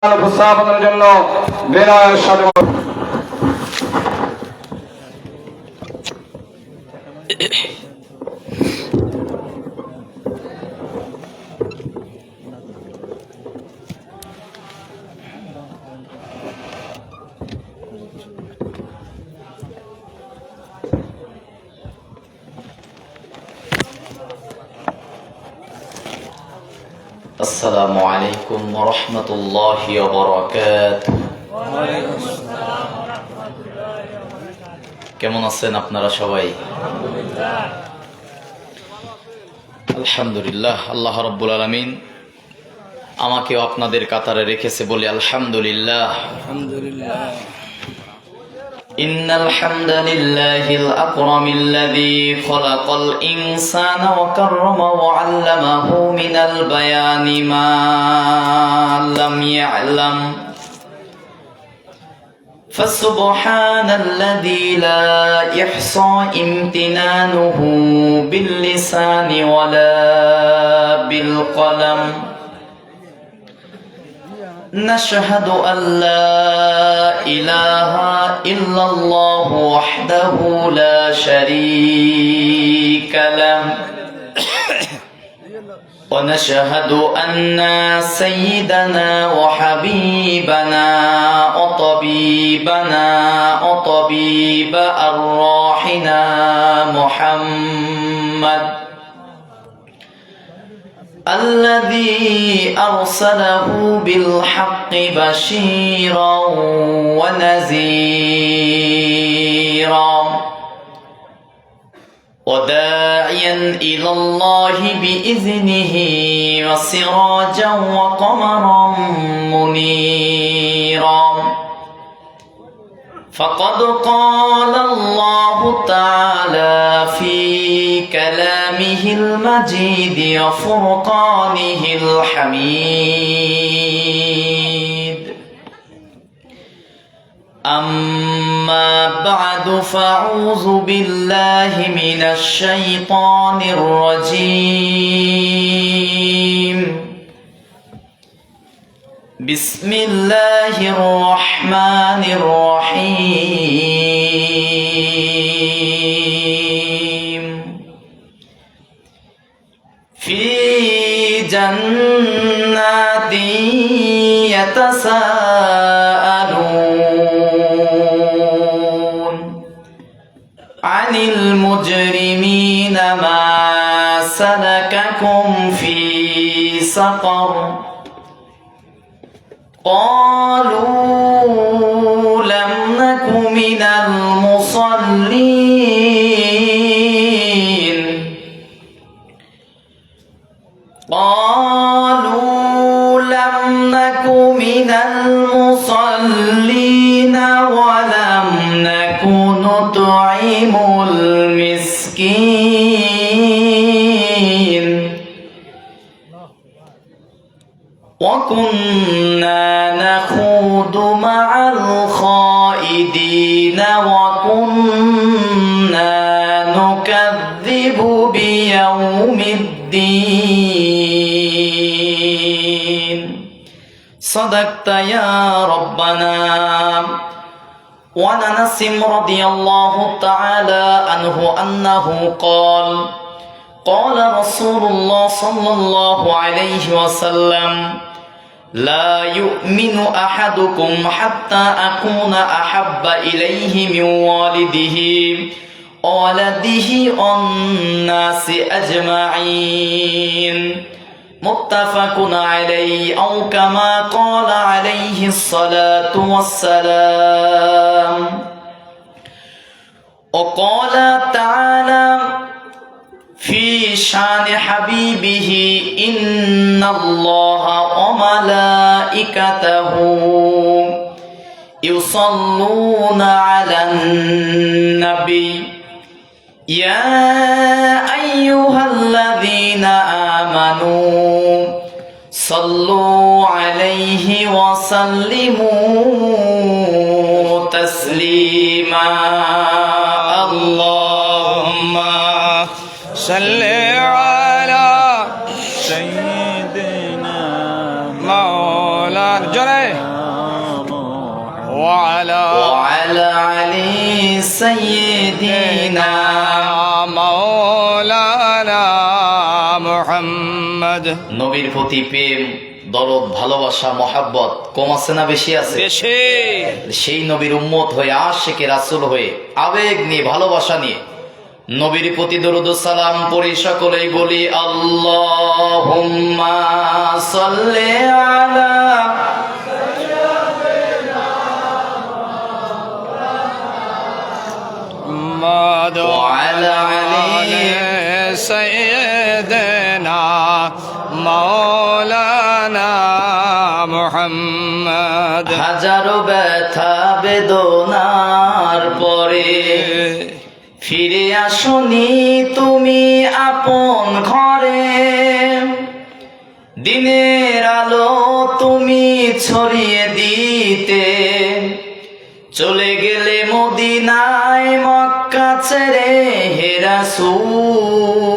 উপস্থাপনের জন্য বিনয়ের সাথে আসসালামু আলাইকুম ওয়া রাহমাতুল্লাহি ওয়া বারাকাতুহু। কেমন আছেন আপনারা সবাই? আলহামদুলিল্লাহ। আল্লাহ রাব্বুল আলামিন আমাকেও আপনাদের কাতারে রেখেছে বলে আলহামদুলিল্লাহ। ইন্নাল হামদালিল্লাহিল আকরামিল্লাযী খালাকাল ইনসানা ওয়া কাররামা ওয়া 'আল্লামাহু মিনাল বায়ানি মা লাম ইয়া'লাম ফাসুবহানাল্লাযী লা ইহসা ইমতিনানুহু বিল লিসানি ওয়া লা বিল কলম نشهد أن لا إله إلا الله وحده لا شريك له ونشهد أن سيدنا وحبيبنا وطبيب أرواحنا محمد الذي أرسله بالحق بشيرا ونذيرا وداعيا إلى الله بإذنه وسراجا وقمرا منيرا فقد قال الله تعالى في كلامه المجيد وفرقانه الحميد أما بعد فأعوذ بالله من الشيطان الرجيم بسم الله الرحمن الرحيم في جنات يتساءلون عن المجرمين ما سلككم في سقر قالوا لم نك من المصلين ولم نك نطعم المسكين وكنا نخوض مع الخائضين وكنا نكذب بيوم الدين صدقت يا ربنا. وعن أنس رضي الله تعالى عنه أنه قال قال رسول الله صلى الله عليه وسلم لا يؤمن أحدكم حتى أكون أحب إليه من والده وولده والناس أجمعين متفق عليه أو كما قال عليه الصلاة والسلام. وقال تعالى في شان حبيبه إن الله وملائكته يصلون على النبي يا أيها الذين آمنوا صلوا عليه وسلموا تسليما. اللهم صل على سيدنا مولانا جري وعلى وعلى علي سيدنا مولانا محمد নবীর প্রতি প্রেম দরদ ভালোবাসা মহাব্বত কম আছে না বেশি আছে? বেশি সেই নবীর উম্মত হয়ে আশিকে রাসূল হয়ে আবেগ নিয়ে ভালোবাসা নিয়ে নবীর প্রতি দরুদ ও সালাম পড়ি, সকলেই বলি আল্লাহুম্মা সাল্লি আলা محمد وعلى علي سيدنا مولانا محمد হাজারো ব্যথা বেদনার পরে ফিরে আসনি তুমি আপন ঘরে, দিনের আলো তুমি ছড়িয়ে দিতে চলে গেলে মদিনায় মক্কা ছেড়ে হে রাসূল।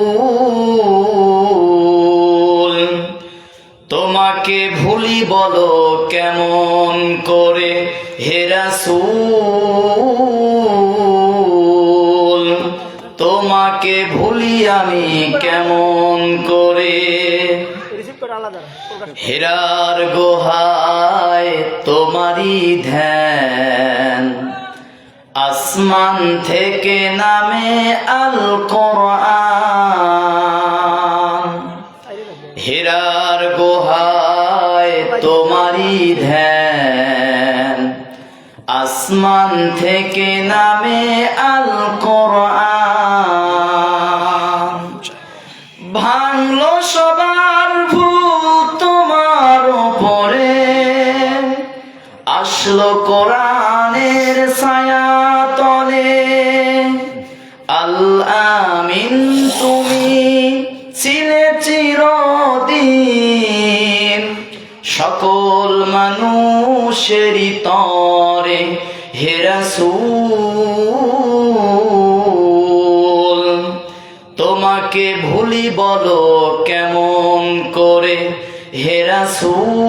তোমাকে ভুলি বলো কেমন করে হে রাসূল, তোমাকে ভুলি আমি কেমন করে। হেরার গুহায় তোমারই ধ্যান, আসমান থেকে নামে আল কোরআন। হেরার গুহায় তোমারই ধ্যান, আসমান থেকে নামে আল কোরআন। ভাঙলো সবার ভুল তোমার উপরে, আসলো কোরআনের ছায়া তলে। আল আমিন তুমি ছিলে চিরদিন সকল মানুষেরই তরে হে রাসূল। তোমাকে ভুলি বলো কেমন করে হে রাসূল,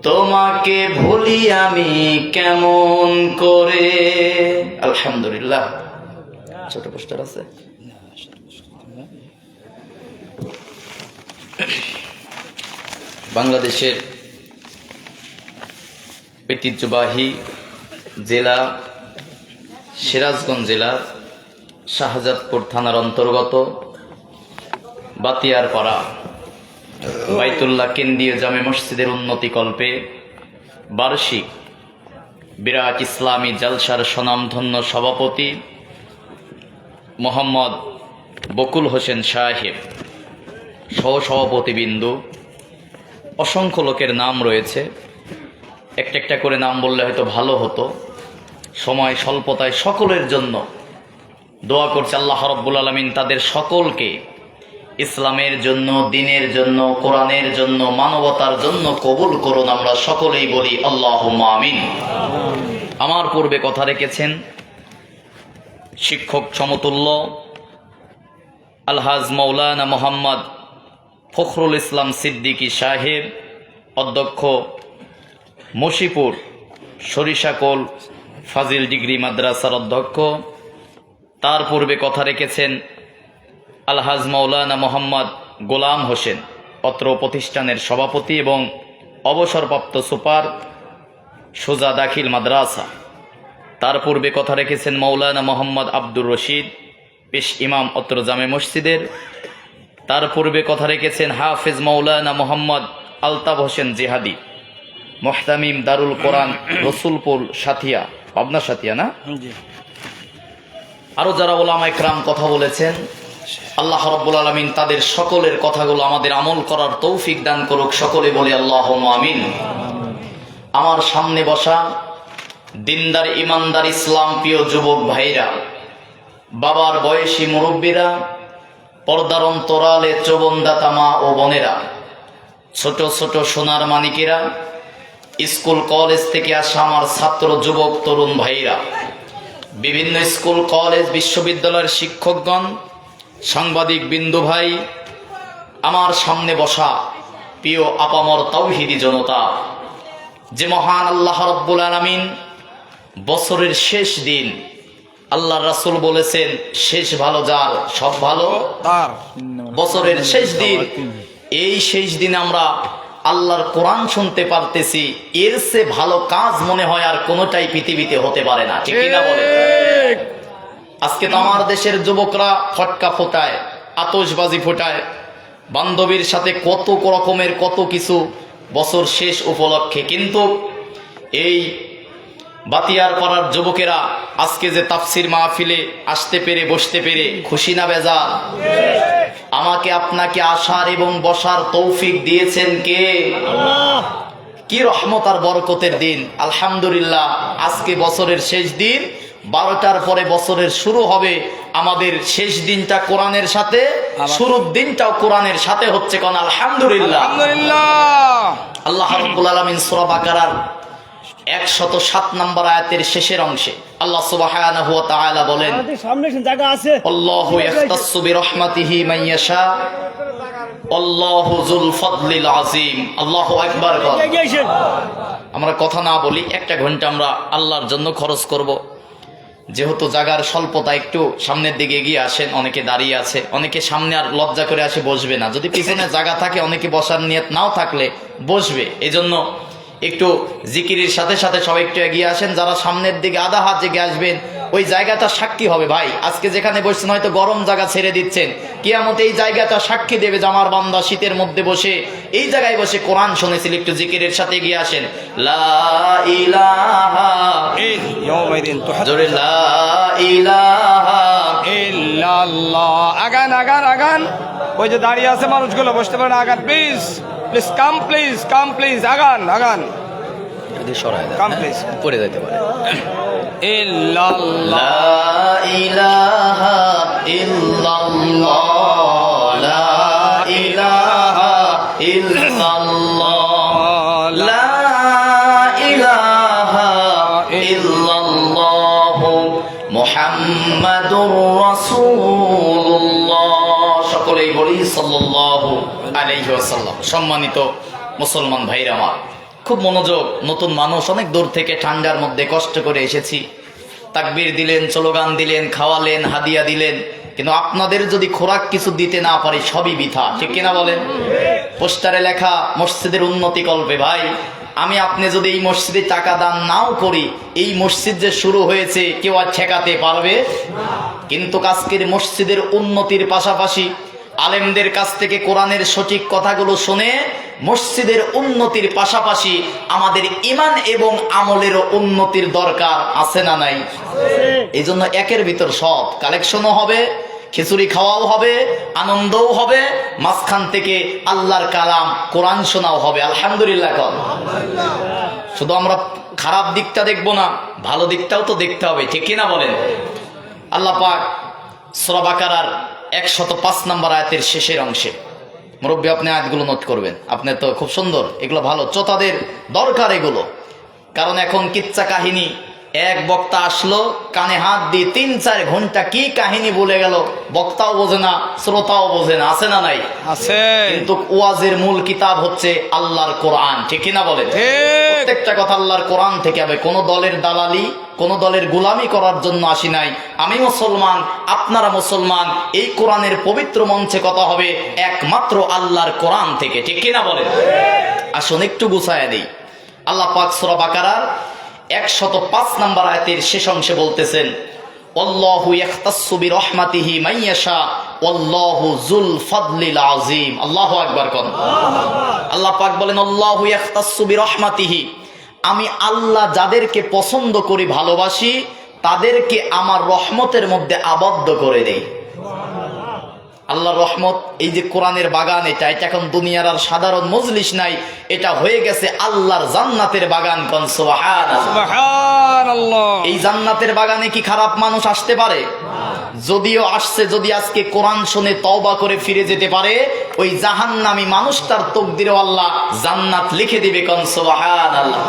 তোমাকে ভুলি আমি কেমন করে। আলহামদুলিল্লাহ। ছোট পোস্টার আছে। বাংলাদেশের ঐতিহ্যবাহী জেলা সিরাজগঞ্জ জেলার শাহজাদপুর থানার অন্তর্গত বাতিয়ারপাড়া বাইতুল্লাহ কেন্দ্রীয় জামে মসজিদের উন্নতিকল্পে বার্ষিক বিরাট ইসলামী জালসার স্বনামধন্য সভাপতি মোহাম্মদ বকুল হোসেন সাহেব, সহসভাপতিবৃন্দ, অসংখ্য লোকের নাম রয়েছে। একটা একটা করে নাম বললে হয়তো ভালো হতো, সময় স্বল্পতায় সকলের জন্য দোয়া করছে আল্লাহ রাব্বুল আলামিন তাদের সকলকে ইসলামের জন্য, দ্বীনের জন্য, কোরআনের জন্য, মানবতার জন্য কবুল করুন। আমরা সকলেই বলি আল্লাহুম্মা আমিন। আমার পূর্বে কথা রেখেছেন শিক্ষক সমতুল্য আলহাজ মাওলানা মোহাম্মদ ফখরুল ইসলাম সিদ্দিকী সাহেব, অধ্যক্ষ মশিপুর সরিষাকোল ফাজিল ডিগ্রি মাদ্রাসার অধ্যক্ষ। তার পূর্বে কথা রেখেছেন আলহাজ মাওলানা মোহাম্মদ গোলাম হোসেন, অত্র প্রতিষ্ঠানের সভাপতি এবং অবসরপ্রাপ্ত সুপার সোজা দাখিল মাদ্রাসা। তার পূর্বে কথা রেখেছেন মাওলানা মোহাম্মদ আব্দুর রশিদ, পেশ ইমাম অত্র জামে মসজিদের। তার পূর্বে কথা রেখেছেন হাফেজ মাওলানা মোহাম্মদ আলতাফ হোসেন জিহাদি, মুহতামিম দারুল কোরআন রসুলপুর সাথিয়া, পাবনা সাথিয়া না? আরো যারা ওলামা ইকরাম কথা বলেছেন, আল্লাহ রাব্বুল আলামিন তাদের সকলের কথাগুলো আমাদের আমল করার তৌফিক দান করুক। সকলে বলি আল্লাহুম্মা আমিন। আমার সামনে বসা দিনদার, ইমানদার, ইসলাম প্রিয় যুবক ভাইরা, বাবার বয়সী মুরব্বীরা, পর্দার অন্তরালে চৌবনদাতা মা ও বোনেরা, ছোট ছোট সোনার মানিকেরা, স্কুল কলেজ থেকে আসা আমার ছাত্র যুবক তরুণ ভাইরা, বিভিন্ন স্কুল কলেজ বিশ্ববিদ্যালয়ের শিক্ষকগণ, সাংবাদিক বিন্দু ভাই, আমার সামনে বসা প্রিয় আপামর তাওহীদি জনতা, যে মহান আল্লাহ রাব্বুল আলামিন বছরের শেষ দিন, আল্লাহ রাসূল বলেছেন শেষ ভালো যার সব ভালো তার। বছরের শেষ দিন, এই শেষ দিনে আমরা আল্লাহর কোরআন শুনতে পারতেছি, এর চেয়ে ভালো কাজ মনে হয় আর কোনোটাই পৃথিবীতে হতে পারে না, ঠিক কিনা বলে? ঠিক। আজকে তো আমার দেশের যুবকরা ফটকা ফোটায়, আতশবাজি ফোটায়, বান্ধবীর সাথে কত রকমের কত কিছু বছর শেষ উপলক্ষে, কিন্তু এই বাতিয়ার পাড়ার যুবকেরা আজকে যে তাফসির মাহফিলে আসতে পেরে বসতে পেরে খুশি না বেজা? আমাকে আপনাকে আসার এবং বসার তৌফিক দিয়েছেন কে? কি রহমত আর বরকতের দিন। আলহামদুলিল্লাহ, আজকে বছরের শেষ দিন, 12টার পরে বছরের শুরু হবে। আমাদের শেষ দিনটা কোরআনের সাথে, শুরুর দিনটাও কোরআনের সাথে হচ্ছে, কোন আলহামদুলিল্লাহ। আলহামদুলিল্লাহ। আল্লাহ রাব্বুল আলামিন সূরা বাকারার 107 নম্বর আয়াতের শেষের অংশে আল্লাহ সুবহানাহু ওয়া তাআলা বলেন, সামনে জায়গা আছে, আল্লাহু ইয়াখতাসসু বিরহমাতিহি মান ইয়াশা আল্লাহু যুল ফাদলিল আযীম। আল্লাহু আকবার। আমরা কথা না বলি, একটা ঘন্টা আমরা আল্লাহর জন্য খরচ করব। যেহেতু জায়গার স্বল্পতা, একটু সামনের দিকে এগিয়ে আসেন। অনেকে দাঁড়িয়ে আছে, অনেকে সামনে আর লজ্জা করে আসে বসবে না। যদি পিছনে জায়গা থাকে, অনেকে বসার নিয়ত নাও থাকলে বসবে। এজন্য একটু জিকিরের সাথে সাথে সবাই একটু এগিয়ে আসেন। যারা সামনের দিকে আধা হাত জেগে আসবেন, ওই জায়গাটা সাক্ষী হবে। ভাই, আজকে যেখানে বসছেন হয়তো গরম জায়গা ছেড়ে দিচ্ছেন, কিয়ামতে এই জায়গাটা সাক্ষী দেবে যে আমার বান্দা শীতের মধ্যে বসে এই জায়গায় বসে কোরআন শুনেছিল। একটু জিকিরের সাথে এগিয়ে আসেন। লা ইলাহা ইয়াউমাইদিন জোরে লা ইলাহা ইল্লাল্লাহ। আগান আগান আগান। ওই যে দাঁড়িয়ে আছে মানুষগুলো, বসতে পারেন। আগান please, please come, please come, please আগান আগান, যদি সরায় দেন, কাম প্লিজ। পড়ে যেতে পারে। ইল্লাল্লাহ লা ইলাহা ইল্লাল্লাহ, লা ইলাহা ইল্লাল্লাহ, লা ইলাহা ইল্লাল্লাহ, মুহাম্মাদুর রাসূলুল্লাহ। সকলেই বলি সাল্লাল্লাহু আলাইহি ওয়াসাল্লাম। সম্মানিত মুসলমান ভাইরা আমার, খুব মনোযোগ। নতুন মানুষ, অনেক দূর থেকে ঠান্ডার মধ্যে কষ্ট করে এসেছি। তাকবীর দিলেন, স্লোগান দিলেন, খাওয়ালেন, হাদিয়া দিলেন, কিন্তু আপনাদের যদি খোরাক কিছু দিতে না পারি সবই বৃথা, ঠিক কিনা বলেন? পোস্টারে লেখা মসজিদের উন্নতি কল্পে। ভাই, আমি আপনি যদি এই মসজিদে টাকা দান নাও করি, এই মসজিদ যে শুরু হয়েছে কেউ আর ঠেকাতে পারবে? কিন্তু আজকের মসজিদের উন্নতির পাশাপাশি আলেমদের কাছ থেকে কোরআনের সঠিক কথাগুলো শুনে মসজিদের উন্নতির পাশাপাশি আমাদের ঈমান এবং আমলেরও উন্নতির দরকার আছে না নাই? এই জন্য একের ভিতর সব কালেকশনও হবে, খিচুড়ি খাওয়াও হবে, আনন্দও হবে, মাঝখান থেকে আল্লাহর কালাম কোরআন শোনাও হবে। আলহামদুলিল্লাহ। শুধু আমরা খারাপ দিকটা দেখবো না, ভালো দিকটাও তো দেখতে হবে, ঠিক কিনা বলেন? আল্লাহ পাক সূরা বাকারার 105 নম্বর আয়াতের শেষের অংশে, মুরব্বী আপনি আয়াতগুলো নোট করবেন, আপনি তো খুব সুন্দর, এগুলো ভালো, শ্রোতাদের দরকার এগুলো। কারণ এখন কিচ্ছা কাহিনী, এক বক্তা আসলো, কানে হাত দিয়ে 3-4 ঘন্টা কি কাহিনী বলে গেল, বক্তাও বোঝে না, শ্রোতাও বোঝে না, আছে না নাই? আছে। কিন্তু ওয়াজের মূল কিতাব হচ্ছে আল্লাহর কোরআন, ঠিক কিনা বলেন? প্রত্যেকটা কথা আল্লাহর কোরআন থেকে হবে। কোন দলের দালালি, কোন দলের গোলামি করার জন্য আসি নাই। আমি মুসলমান, আপনারা মুসলমান, এই কোরআনের পবিত্র মঞ্চে কথা হবে একমাত্র আল্লাহর কোরআন থেকে, ঠিক কিনা বলেন? আসুন একটু গুছায়া দিই। আল্লাহ পাক সূরা বাকারার 105 নম্বর আয়াতের শেষ অংশে বলতেছেন, আল্লাহু ইয়াখতাসসু বিরহমাতিহি মান ইয়াশা আল্লাহু যুল ফাদলিল আযীম। আল্লাহু আকবার। কোন আল্লাহ পাক বলেন, আল্লাহু ইয়াখতাসসু বিরহমাতিহি, আমি আল্লাহ যাদেরকে পছন্দ করি, ভালোবাসি, তাদেরকে আমার রহমতের মধ্যে আবদ্ধ করে দেই। আল্লাহর রহমত, এই যে কোরআনের বাগান, এটা এখন দুনিয়ার আর সাধারণ মজলিস নাই, এটা হয়ে গেছে আল্লাহর জান্নাতের বাগান। কোন সুবহানাল্লাহ। সুবহানাল্লাহ। এই জান্নাতের বাগানে কি খারাপ মানুষ আসতে পারে? যদিও আসছে, যদি আজকে কোরআন শুনে তওবা করে ফিরে যেতে পারে, ওই জাহান্নামী মানুষটার তকদিরে আল্লাহ জান্নাত লিখে দিবে। কোন সুবহানাল্লাহ।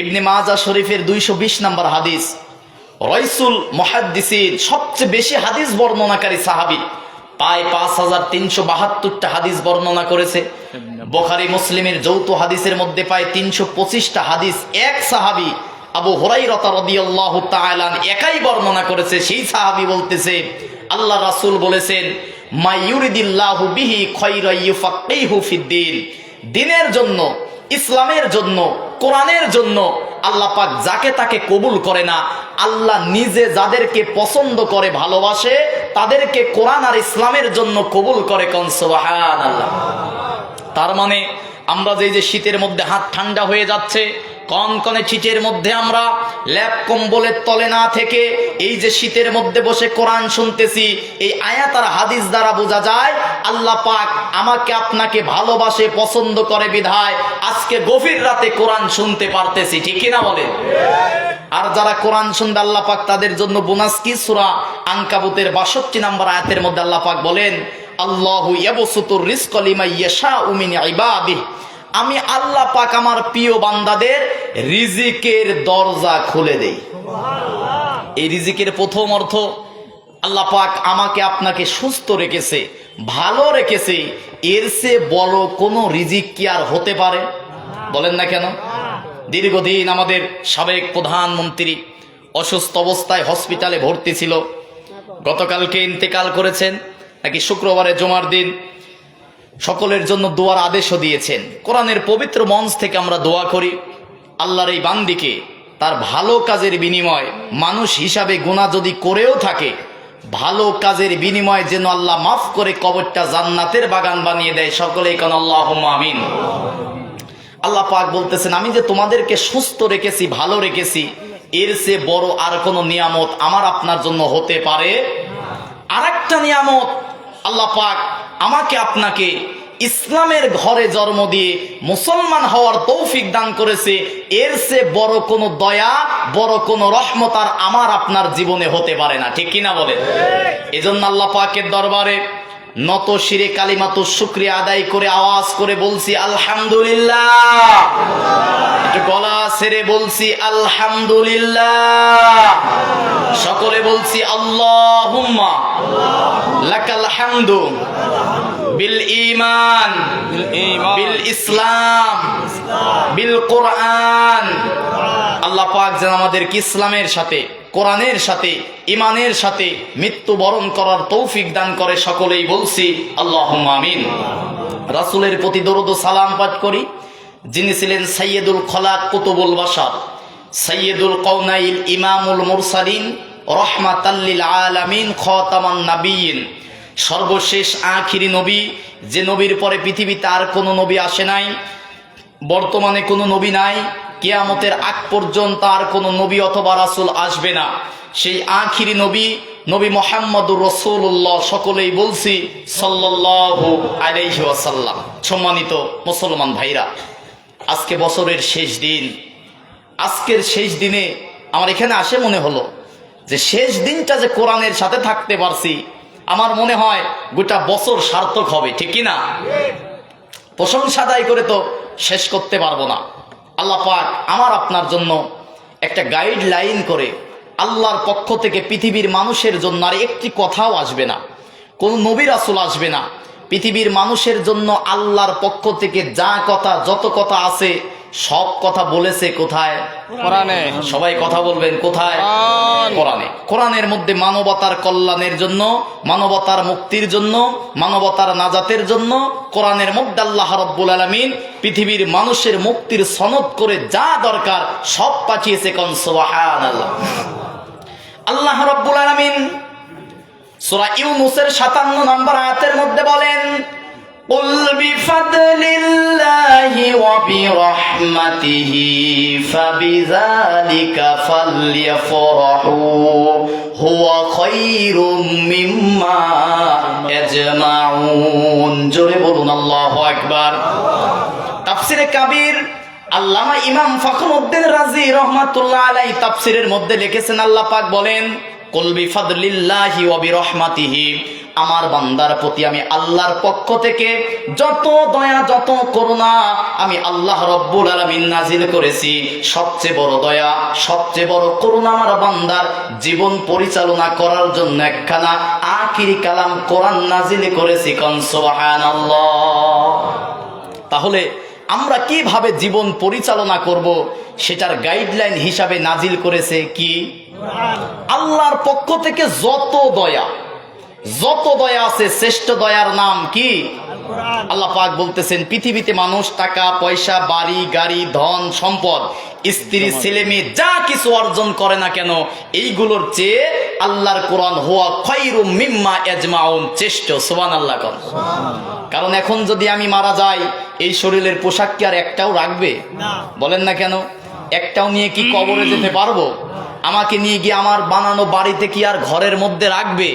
ইবনে মাজাহ শরীফের 220 নম্বর হাদিস, রাইসুল মুহাদ্দিসিন, সবচেয়ে বেশি হাদিস বর্ণনাকারী সাহাবী, প্রায় 5372টা হাদিস বর্ণনা করেছে। বুখারী মুসলিমের যৌথ হাদিসের মধ্যে প্রায় 325টা হাদিস এক সাহাবী আবু হুরায়রা রাদিয়াল্লাহু তাআলা একাই বর্ণনা করেছে। সেই সাহাবী বলতেছে আল্লাহ রাসূল বলেছেন, মা ইউরিদিল্লাহু বিহি খায়রান ইউফাক্কিহু ফিদ্দীন। দ্বীনের জন্য, ইসলামের জন্য, কোরআনের জন্য আল্লাহ পাক যাকে তাকে কবুল করে না। আল্লাহ নিজে যাদেরকে পছন্দ করে, ভালোবাসে, তাদেরকে কোরআন আর ইসলামের জন্য কবুল করে। কোন সুবহানাল্লাহ। তার মানে আমরা যে শীতের মধ্যে হাত ঠান্ডা হয়ে যাচ্ছে, কনকনে শীতের মধ্যে আমরা ল্যাপ কম্বলের তলে না থেকে এই যে শীতের মধ্যে বসে কোরআন শুনতেছি, এই আয়াত আর হাদিস দ্বারা বোঝা যায় আল্লাহ পাক আমাকে আপনাকে ভালোবাসে, পছন্দ করে বিধায় আজকে গভীর রাতে কোরআন শুনতে পারতেছি। ঠিক কিনা বলেন? আর যারা কোরআন শুনবে আল্লাহ পাক তাদের জন্য বোনাস কি? সূরা আনকাবুতের 62 নম্বর আয়াতের মধ্যে আল্লাহ পাক বলেন, আল্লাহু ইয়াবসুতুর রিজকা লিমান ইয়াশাউ মিন ইবাদিহি। আমি আল্লাহ পাক আমার প্রিয় বান্দাদের রিজিকের দরজা খুলে দেই। এই রিজিকের প্রথম অর্থ, আল্লাহ পাক আমাকে আপনাকে সুস্থ রেখেছে, ভালো রেখেছে। এর চেয়ে বড় কোনো রিজিক কি আর হতে পারে? বলেন না কেন? দীর্ঘদিন আমাদের সাবেক প্রধানমন্ত্রী অসুস্থ অবস্থায় হসপিটালে ভর্তি ছিল। গতকালকে ইন্তেকাল করেছেন, নাকি শুক্রবারে জুমার দিন। সকলের জন্য দোয়ার আদেশও দিয়েছেন। কোরআনের পবিত্র মঞ্চ থেকে আমরা দোয়া করি আল্লাহর এই বান্দিকে তার ভালো কাজের বিনিময়, মানুষ হিসাবে গুনাহ যদি করেও থাকে, ভালো কাজের বিনিময় যেন আল্লাহ মাফ করে কবরটা জান্নাতের বাগান বানিয়ে দেয়। সকলেই কোন আল্লাহুম্মা আমিন। আল্লাহ পাক বলতেছেন, আমি যে তোমাদেরকে সুস্থ রেখেছি, ভালো রেখেছি, এর চেয়ে বড় আর কোনো নিয়ামত আমার আপনার জন্য হতে পারে? আরেকটা নিয়ামত, আল্লাহ পাক আমাকে আপনাকে ইসলামের ঘরে জন্ম দিয়ে মুসলমান হওয়ার তৌফিক দান করেছে। এর চেয়ে বড় কোনো দয়া, বড় কোনো রহমত আর আমার আপনার জীবনে হতে পারে না। ঠিক কিনা বলে? এজন্য আল্লাহ পাকের দরবারে নত শিরে কালিমাতুশ শুকরিয়া আদায় করে আওয়াজ করে বলছি আলহামদুলিল্লাহ। একটু গলা ছেড়ে বলছি আলহামদুলিল্লাহ। সকলে বলছি আল্লাহুম্মা লাকাল হামদু বিল ঈমান, বিল ইসলাম, বিল কোরআন। আল্লাহ পাক যেন আমাদেরকে ইসলামের সাথে, কোরআনের সাথে, ইমানের সাথে মৃত্যুবরণ করার তৌফিক দান করে। সকলেই বলছি আল্লাহুম্মা আমিন। রাসূলের প্রতি দরুদ ও সালাম পাঠ করি, যিনি ছিলেন সাইয়্যিদুল খলাক, কুতুবুল বাশার, সাইয়্যিদুল কাউনাইন, ইমামুল মুরসালিন, রাহমাতাল লিল আলামিন, খাতামান নাবিয়্যিন, সর্বশেষ আখিরি নবী, যে নবীর পরে পৃথিবীতে আর কোনো নবী আসে নাই, বর্তমানে কোনো নবী নাই, কিয়ামতের আগ পর্যন্ত আর কোনো নবী অথবা রাসূল আসবে না। সেই আখিরি নবী, নবী মুহাম্মদুর রাসূলুল্লাহ। সকলেই বলছি সাল্লাল্লাহু আলাইহি ওয়াসাল্লাম। সম্মানিত মুসলমান ভাইরা, আজকে বছরের শেষ দিন। আজকের শেষ দিনে আমার এখানে আসে মনে হলো যে শেষ দিনটা যে কোরআনের সাথে থাকতে পারছি, আমার মনে হয় গোটা বছর সার্থক হবে। ঠিক কি না? প্রশংসা আদায় করে তো শেষ করতে পারবো না। আল্লাহ পাক আমার আপনার জন্য একটা গাইডলাইন করে আল্লাহর পক্ষ থেকে পৃথিবীর মানুষের জন্য আর একটি কথাও আসবে না, কোন নবী রাসূল আসবে না। পৃথিবীর মানুষের জন্য আল্লাহর পক্ষ থেকে যা কথা, যত কথা আছে, সব কথা বলেছে কোথায়? কোরআনে। সবাই কথা বলবেন কোথায়? কোরআনে। কোরআনের মধ্যে মানবতার কল্যাণের জন্য, মানবতার মুক্তির জন্য, মানবতার নাজাতের জন্য কোরআনের মধ্যে আল্লাহ রাব্বুল আলামিন পৃথিবীর মানুষের মুক্তির সনদ করে যা দরকার সব পাঠিয়েছে। কোন সুবহানাল্লাহ। আল্লাহ রাব্বুল আলামিন সূরা ইউনূসের 57 নম্বর আয়াতের মধ্যে বলেন, কুল বিফাদলিল্লাহি ওয়া বিরহমাতিহি ফাবিযালিকা ফালইফরাহু হুয়া খায়রুম মিম্মা ইয়াজমাউন। জোরে বলুন আল্লাহু আকবার। তাফসীরে কাবীর আল্লামা ইমাম ফখরুদ্দীন রাজি রহমাতুল্লাহ আলাইহি তাফসীরের মধ্যে লিখেছেন, আল্লাহ পাক বলেন, কুল বিফাদলিল্লাহি ওয়া বিরহমাতিহি, আমার বান্দার প্রতি আমি আল্লাহর পক্ষ থেকে যত দয়া যত করুণা আমি আল্লাহ রব্বুল আলামিন নাজিল করেছি, সবচেয়ে বড় দয়া সবচেয়ে বড় করুণা আমার বান্দার জীবন পরিচালনা করার জন্য একখানা আখিরি কালাম কোরআন নাজিল করেছি। কোন সুবহানাল্লাহ। তাহলে আমরা কিভাবে জীবন পরিচালনা করব সেটার গাইডলাইন হিসাবে নাজিল করেছে কি? আল্লাহর পক্ষ থেকে যত দয়া আছে, শ্রেষ্ঠ দয়ার নাম কি? আল্লাহ পাক বলতেছেন, পৃথিবীতে মানুষ টাকা পয়সা বাড়ি গাড়ি ধন সম্পদ স্ত্রী ছেলে মেয়ে যা কিছু অর্জন করে না কেন, এইগুলোর চেয়ে আল্লাহর কোরআন হুয়া খায়রুম মিম্মা ইয়াজমাউন শ্রেষ্ঠ। সুবহানাল্লাহ। কারণ এখন যদি আমি মারা যাই, এই শরীরের পোশাক কি আর একটাও রাখবে? বলেন না কেন? একটাও নিয়ে কি কবরে যেতে পারবো? আমাকে নিয়ে গিয়ে আমার বানানো বাড়িতে কি আর ঘরের মধ্যে রাখবে?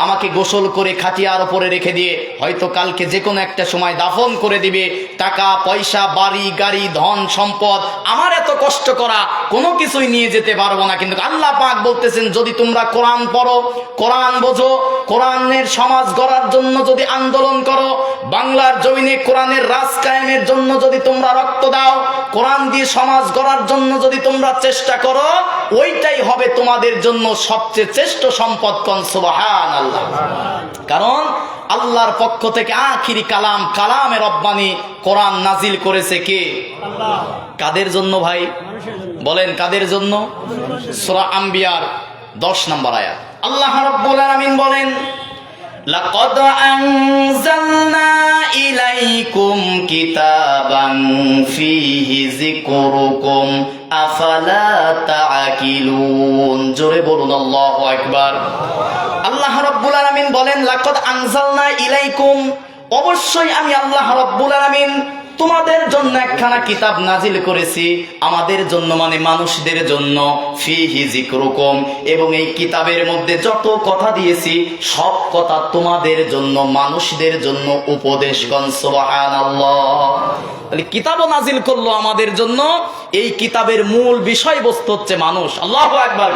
আমাকে গোসল করে খাটিয়ার উপরে রেখে দিয়ে হয়তো কালকে যে কোনো একটা সময় দাফন করে দিবে। টাকা পয়সা বাড়ি গাড়ি ধন সম্পদ আমার এত কষ্ট করা কোনো কিছুই নিয়ে যেতে পারবো না। কিন্তু আল্লাহ পাক বলতেছেন, যদি তোমরা কোরআন পড়ো, কোরআন বোঝো, কোরআনের সমাজ গড়ার জন্য যদি আন্দোলন করো, বাংলার জমিনে কোরআনের রাজ কায়েমের জন্য যদি তোমরা রক্ত দাও, কোরআন দিয়ে সমাজ গড়ার জন্য যদি তোমরা চেষ্টা করো, ওইটাই হবে তোমাদের জন্য সবচেয়ে শ্রেষ্ঠ সম্পদ। কোন সুবহানাল্লাহ। কারণ আল্লাহর পক্ষ থেকে আখিরি কালাম, কালামে রব্বানি কোরআন নাজিল করেছে কে? আল্লাহ। কাদের জন্য ভাই বলেন, কাদের জন্য? সূরা আম্বিয়ার 10 নম্বর আয়াত আল্লাহ রাব্বুল আলামিন বলেন, লাকাদ আনজালনা ইলাইকুম কিতাবান ফীহি যিকরুকুম আফালা তাআকিলুন। জোরে বলুন আল্লাহু আকবার। আল্লাহ রাব্বুল আলামিন বলেন, লাকাদ আনজালনা ইলাইকুম, অবশ্যই আমি আল্লাহ রাব্বুল আলামিন তোমাদের জন্য একখানা কিতাব নাজিল করেছি, আমাদের জন্য মানে মানুষদের জন্য, ফীহি যিকরুকুম, এবং এই কিতাবের মধ্যে যত কথা দিয়েছি সব কথা তোমাদের জন্য, মানুষদের জন্য উপদেশ। কোন সুবহানাল্লাহ। তাহলে কিতাবও নাজিল করলো আমাদের জন্য, এই কিতাবের মূল বিষয়বস্তু হচ্ছে মানুষ। আল্লাহু আকবার।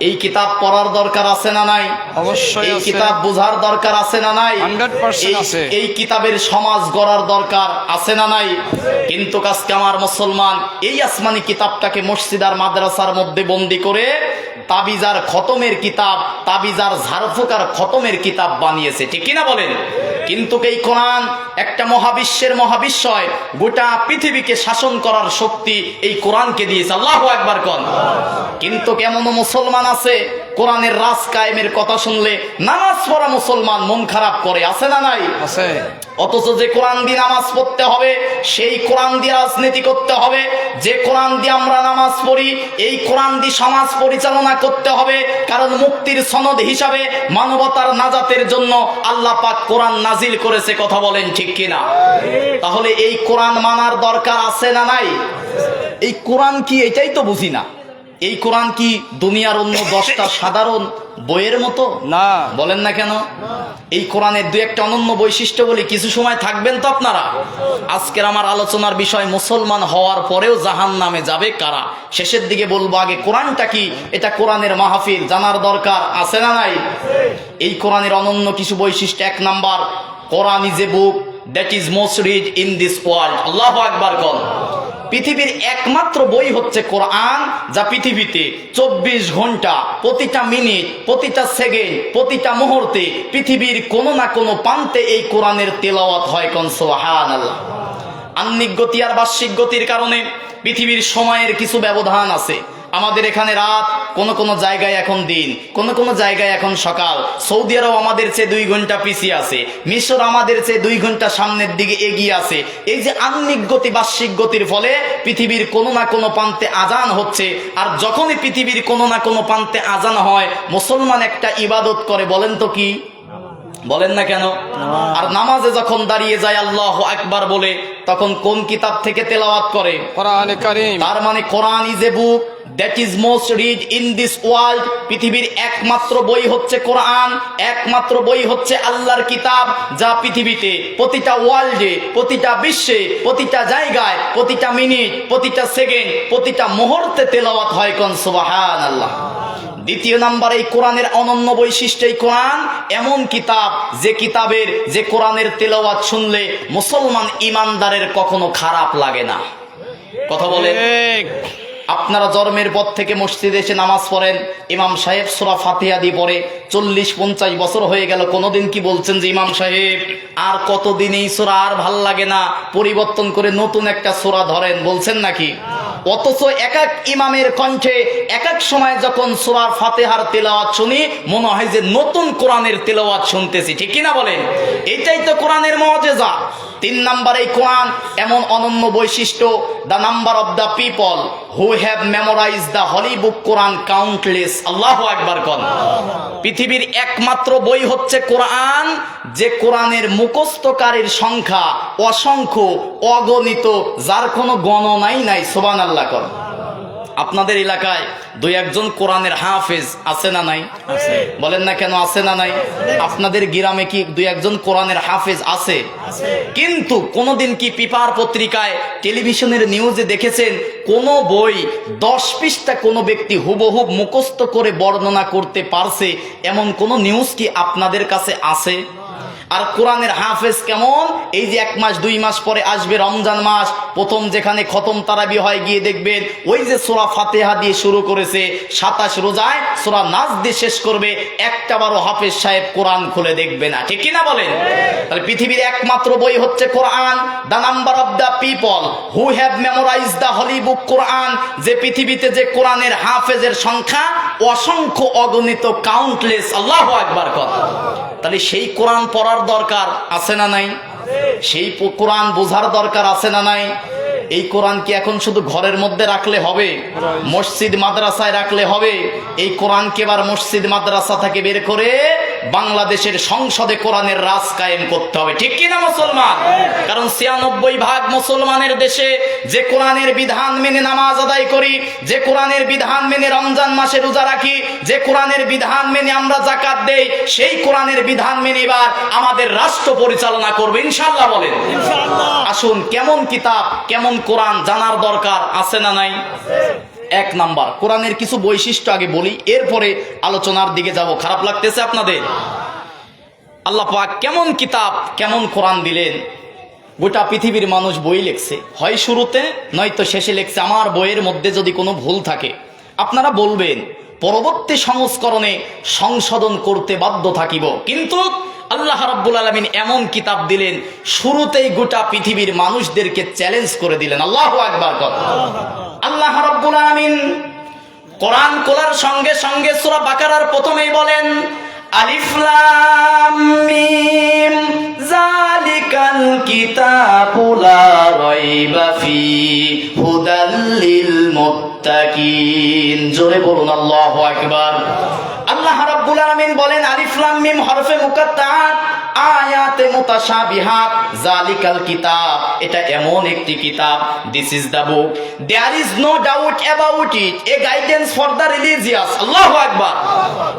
এই কিতাব পড়ার দরকার আছে না নাই? অবশ্যই। এই কিতাব বোঝার দরকার আছে না নাই? 100% আছে। এই কিতাবের সমাজ গড়ার দরকার আছে না নাই? কিন্তু আজকে আমার মুসলমান এই আসমানি কিতাবটাকে মসজিদ আর মাদ্রাসার মধ্যে বন্দি করে তাবিজার খতমের কিতাব, তাবিজার ঝাড়ফুঁকার খতমের কিতাব বানিয়েছে, ঠিক কিনা বলেন? কিন্তু এই কোরআন একটা মহাবিশ্বের মহাবিশ্বয়, গোটা পৃথিবীকে শাসন করার শক্তি এই কোরআনকে দিয়েছে। আল্লাহু আকবার কোন। কিন্তু কেমন মুসলমান আছে, কোরআনের রাজ কায়েমের কথা শুনলে নামাজ পড়া মুসলমান মন খারাপ করে, আছে না নাই? আছে। অথচ যে কোরআন দিয়ে নামাজ পড়তে হবে, সেই কোরআন দিয়ে রাজনীতি করতে হবে, যে কোরআন দিয়ে আমরা নামাজ পড়ি, এই কোরআন দিয়ে সমাজ পরিচালনা করতে হবে। কারণ মুক্তির সনদ হিসাবে মানবতার নাজাতের জন্য আল্লাহ পাক কোরআন নাজিল করেছে। কথা বলেন ঠিক কিনা? তাহলে এই কোরআন মানার দরকার আছে না নাই? এই কোরআন কি, এটাই তো বুঝি না। এই কোরআন কি দুনিয়ার অন্য 10টা সাধারণ বইয়ের মতো? না। বলেন না কেন? এই কোরআনের দুই একটা অনন্য বৈশিষ্ট্য বলি, কিছু সময় থাকবেন তো আপনারা। আজকের আমার আলোচনার বিষয় মুসলমান হওয়ার পরেও জাহান্নামে যাবে কারা। শেষের দিকে বলবো, আগে কোরআনটা কি, এটা কোরআনের মাহফিল, জানার দরকার আছে না নাই? এই কোরআনের অনন্য কিছু বৈশিষ্ট্য। 1 number, Quran is a book that is most read in this world. আল্লাহু আকবার কোন। পৃথিবীর একমাত্র বই হচ্ছে কোরআন, যা পৃথিবীতে 24 ঘন্টা, প্রতিটা মিনিট, প্রতিটা সেকেন্ড, প্রতিটা মুহূর্তে পৃথিবীর কোনো না কোনো প্রান্তে এই কোরআনের তেলাওয়াত হয়। কোন সুবহানাল্লাহ। আহ্নিক গতি আর বার্ষিক গতির কারণে পৃথিবীর সময়ের কিছু ব্যবধান আছে। আমাদের এখানে রাত, কোন কোন জায়গায় এখন দিন, কোন কোন জায়গায় এখন সকাল। সৌদি আরব আমাদের চেয়ে 2 ঘন্টা পিছিয়ে আছে, মিশর আমাদের চেয়ে 2 ঘন্টা সামনের দিকে এগিয়ে আছে। এই যে আহ্নিক গতি বার্ষিক গতির ফলে পৃথিবীর কোনো না কোনো প্রান্তে আজান হচ্ছে। আর যখনই পৃথিবীর কোনো না কোনো প্রান্তে আজান হয়, মুসলমান একটা ইবাদত করে, বলেন তো কি? বলেন না কেন? আর নামাজে যখন দাঁড়িয়ে যায় আল্লাহু আকবার বলে, তখন কোন কিতাব থেকে তেলাওয়াত করে? কোরআনে কারীম। তার মানে Quran is a book that is most read in this world. পৃথিবীর একমাত্র বই হচ্ছে কোরআন, একমাত্র বই হচ্ছে আল্লাহর কিতাব, যা পৃথিবীতে প্রতিটা ওয়ার্ল্ডে, প্রতিটা বিশ্বে, প্রতিটা জায়গায়, প্রতিটা মিনিট, প্রতিটা সেকেন্ড, প্রতিটা মুহূর্তে তেলাওয়াত হয়। কোন সুবহানাল্লাহ। দ্বিতীয় নাম্বার, এই কোরআনের অনন্য বৈশিষ্ট্য, এই কোরআন এমন কিতাব যে কোরআনের তেলাওয়াত শুনলে মুসলমান ইমানদারের কখনো খারাপ লাগে না। কথা বলে, আপনারা জন্মের পর থেকে মসজিদে এসে নামাজ পড়েন, ইমাম সাহেব সূরা ফাতিহা দিয়ে পড়ে 40-50 বছর হয়ে গেল, কোনোদিন কি বলছেন যে ইমাম সাহেব আর কতদিন এই সূরা আর ভাল লাগে না, পরিবর্তন করে নতুন একটা সূরা ধরেন, বলছেন নাকি? অথচ এক এক ইমামের কণ্ঠে এক এক সময় যখন সূরা ফাতিহার তেলাওয়াত শুনি মনে হয় যে নতুন কোরআনের তেলাওয়াত শুনতেছি, ঠিক কিনা বলেন? এটাই তো কোরআনের মুআজিজা। 3 নাম্বার, এই কোরআন এমন অনন্য বৈশিষ্ট্য, the number of the people who have memorized the holy book Quran countless. আল্লাহু আকবার কোন। পৃথিবীর একমাত্র বই হচ্ছে কোরআন, যে কোরআনের মুখস্থকারীর সংখ্যা অসংখ্য, অগণিত, যার কোনো গণনাই নাই। সুবহানাল্লাহ কোন। আপনাদের এলাকায় 2-1 কোরআনের হাফেজ আছে না নাই? বলেন না কেন আছে না নাই? আপনাদের গ্রামে কি 2-1 কোরআনের হাফেজ আছে? কিন্তু কোনোদিন কি পেপার পত্রিকায় টেলিভিশনের নিউজে দেখেছেন কোন বই 10 পৃষ্ঠা কোনো ব্যক্তি হুবহুব মুখস্থ করে বর্ণনা করতে পারছে, এমন কোন নিউজ কি আপনাদের কাছে আছে? আর কোরআনের হাফেজ কেমন? এই যে 1 মাস 2 মাস পরে আসবে রমজান মাস, প্রথম যেখানে খতম তারাবি হয় গিয়ে দেখবেন ওই যে সূরা ফাতিহা দিয়ে শুরু করেছে, 27 রোজায় সূরা নাস দিয়ে শেষ করবে, একটাবারও হাফেজ সাহেব কোরআন খুলে দেখবে না, ঠিক কিনা বলেন? তাহলে পৃথিবীর একমাত্র বই হচ্ছে কোরআন, the number of the people who have memorized the holy book Quran, যে পৃথিবীতে যে কোরআনের হাফেজের সংখ্যা অসংখ্য, অগণিত, কাউন্টলেস। আল্লাহু আকবার কথা। তাহলে সেই কোরআন পড়ার দরকার আছে না নাই? সেই কোরআন বোঝার দরকার আছে না নাই? এই কোরআন কি এখন শুধু ঘরের মধ্যে রাখলে হবে? মসজিদ মাদ্রাসায় রাখলে হবে? এই কোরআনকে এবার মসজিদ মাদ্রাসা থেকে বের করে বাংলাদেশের সংসদে কোরআনের রাজ কায়েম করতে হবে, ঠিক কিনা মুসলমান? কারণ 96% মুসলমানের দেশে যে কোরআনের বিধান মেনে নামাজ আদায় করি, যে কোরআনের বিধান মেনে রমজান মাসে রোজা রাখি, যে কোরআনের বিধান মেনে আমরা যাকাত দেই, সেই কোরআনের বিধান মেনে এবার আমাদের রাষ্ট্র পরিচালনা করবে ইনশাআল্লাহ। বলেন আসুন, কেমন কিতাব, কেমন কোরআন জানার দরকার আছে না নাই? 1 নাম্বার, কোরআনের কিছু বৈশিষ্ট্য আগে বলি, এরপরে আলোচনার দিকে যাব। খারাপ লাগতেছে আপনাদের? আল্লাহ পাক কেমন কিতাব, কেমন কোরআন দিলেন। গোটা পৃথিবীর মানুষ বই লিখছে, হয় শুরুতে নয়তো শেষে লিখছে। আমার বইয়ের মধ্যে যদি কোনো ভুল থাকে আপনারা বলবেন, পরবর্তী সংস্করণে সংশোধন করতে বাধ্য থাকিব। কিন্তু আল্লাহ রাব্বুল আলামিন এমন কিতাব দিলেন, শুরুতেই গোটা পৃথিবীর মানুষদেরকে চ্যালেঞ্জ করে দিলেন। আল্লাহু আকবার কথা। আল্লাহ রাব্বুল আলামিন কোরআন খোলার সঙ্গে সঙ্গে সূরা বাকারার প্রথমেই বলেন, আলিফ লাম মিম যালিকাল কিতাবু লা রাইবা ফি হুদাল লিল মুত্তাকিন। জোরে বলুন আল্লাহু আকবার। আল্লাহ রাব্বুল আলামিন বলেন, আলিফ লাম মিম হরফে মুকাত্তাআত, আয়াতে মুতাশাবিহাত, যালিকাল কিতাব, এটা এমন একটি কিতাব, this is the book, there is no doubt about it, a guidance for the religious. আল্লাহু আকবার।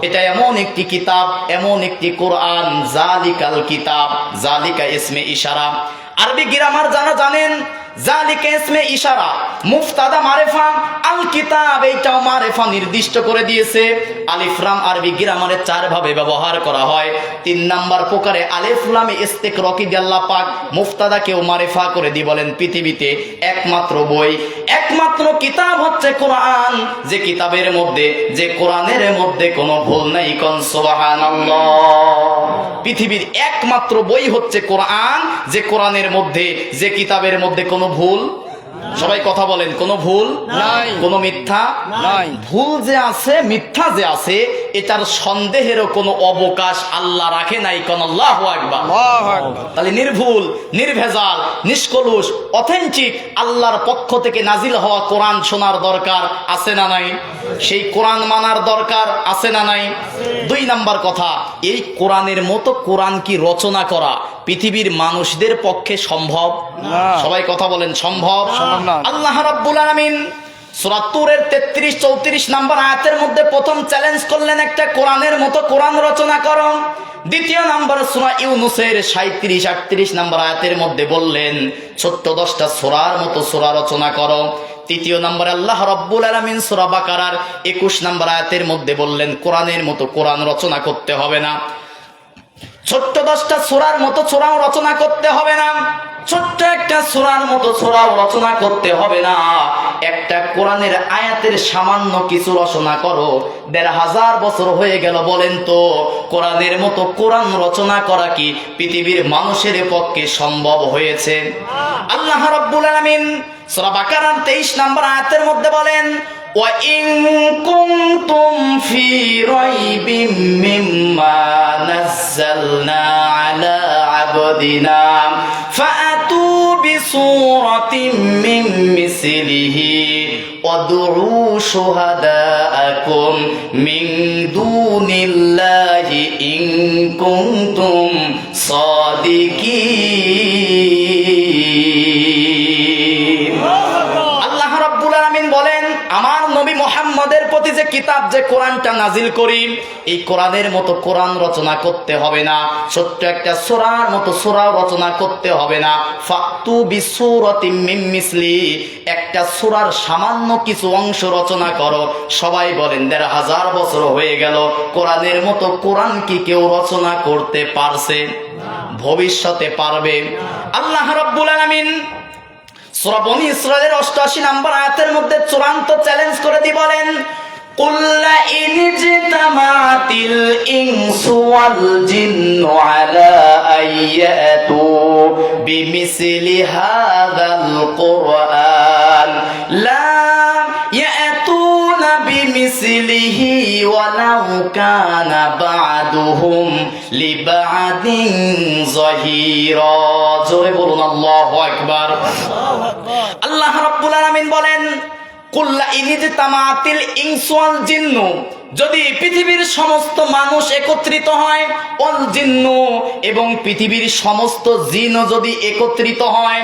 এটা এমন একটি কিতাব, এমন একটি কোরআন, যালিকাল কিতাব, যালিকা ইসমে ইশারা। আরবি গ্রামার যারা জানেন, যালিকা ইসমে ইশারা, মুফতাদা মারিফা, আল কিতাব এইটাও মারিফা নির্দিষ্ট করে দিয়েছে। আলিফ লাম আরবি গ্রামারে 4 ভাবে ব্যবহার করা হয়। 3 নাম্বার প্রকারে আলিফ লাম ইস্তিকরাকি দিয়ে আল্লাহ পাক মুফতাদাকেও মারিফা করে দিয়ে বলেন, পৃথিবীতে একমাত্র বই, একমাত্র কিতাব হচ্ছে কোরআন, যে কিতাবের মধ্যে, যে কোরআনের মধ্যে কোনো ভুল নাই। কোন সুবহানাল্লাহ। পৃথিবীর একমাত্র বই হচ্ছে কোরআন, যে কোরআনের মধ্যে, যে কিতাবের মধ্যে কোনো ভুল, সবাই কথা বলেন, কোনো ভুল নাই, কোনো মিথ্যা নাই। ভুল যে আছে, মিথ্যা যে আছে, এটার সন্দেহেরও কোনো অবকাশ আল্লাহ রাখে নাই। কোন আল্লাহু আকবার। তাহলে নির্ভুল, নির্ভেজাল, নিষ্কলুষ, অথেন্টিক আল্লাহর পক্ষ থেকে নাজিল হওয়া কোরআন শোনার দরকার আছে না নাই? সেই কোরআন মানার দরকার আছে না নাই? 2 নাম্বার কথা, এই কোরআনের মতো কোরআন কি রচনা করা পৃথিবীর মানুষদের পক্ষে সম্ভব? সবাই কথা বলেন, সম্ভব? আল্লাহ রাব্বুল আলামিন সূরা তুরের 33-34 নাম্বার আয়াতের মধ্যে প্রথম চ্যালেঞ্জ করলেন, একটা কোরআনের মতো কোরআন রচনা করো। দ্বিতীয় নাম্বার সূরা ইউনূসের 37-38 নাম্বার আয়াতের মধ্যে বললেন, ছোট্ট 10টা সূরার মতো সূরা রচনা করো। তৃতীয় নম্বরে আল্লাহ রাব্বুল আলামিন সূরা বাকারার 21 নম্বর আয়াতের মধ্যে বললেন কোরআনের মতো কোরআন রচনা করতে হবে না, ছোট্ট 10টা সূরার মতো সূরাও রচনা করতে হবে না, ছোট্ট একটা সূরার মতো সূরাও রচনা করতে হবে না, একটা কোরআনের আয়াতের সামান্য কিছু রচনা করো। 1500 বছর হয়ে গেল, বলেন তো কোরআনের মতো কোরআন রচনা করা কি পৃথিবীর মানুষের পক্ষে সম্ভব হয়েছে? আল্লাহ রাব্বুল আলামিন সূরা বাকারার 23 নম্বর আয়াতের মধ্যে বলেন, وَإِن كُنتُمْ فِي رَيْبٍ مِّمَّا نَزَّلْنَا عَلَى عَبْدِنَا فَأْتُوا بِسُورَةٍ مِّن مِّثْلِهِ وَادْعُوا شُهَدَاءَكُم مِّن دُونِ اللَّهِ إِن كُنتُمْ صَادِقِينَ। বলেন আমার নবী মুহাম্মদের প্রতি যে কিতাব, যে কোরআনটা নাজিল করি, এই কোরআনের মতো কোরআন রচনা করতে হবে না, ছোট্ট একটা সূরার মতো সূরা রচনা করতে হবে না। ফাতু বিসূরাতিম মিন মিসলি, একটা সূরার সামান্য কিছু অংশ রচনা করো। সবাই বলেন 1500 বছর হয়ে গেল, কোরআনের মতো কোরআন কি কেউ রচনা করতে পারছে? ভবিষ্যতে পারবে। আল্লাহ রাব্বুল আলামিন সূরা বনী ইসরাঈলের 88 নম্বর আয়াতের মধ্যে চূড়ান্ত চ্যালেঞ্জ করে দিয়ে বলেন, কুল লা ইন জিতামাতিল ইনসু ওয়াল জিন্নু আলা আইয়াতু বিমিসলি হাযাল কুরআন লা ইয়াতুনা বিমিসলিহি ওয়ালাউ কানা বা'দুহুম লিবা'দিন যাহিরা। জোরে বলুন আল্লাহু আকবার। আল্লাহ রাব্বুল আলামিন বলেন, কুল্লা ইনিজতামাতিল ইনসু ওয়াল জিন্নু, যদি পৃথিবীর সমস্ত মানুষ একত্রিত হয়, ওয়াল জিন্নু, এবং পৃথিবীর সমস্ত জিনও যদি একত্রিত হয়,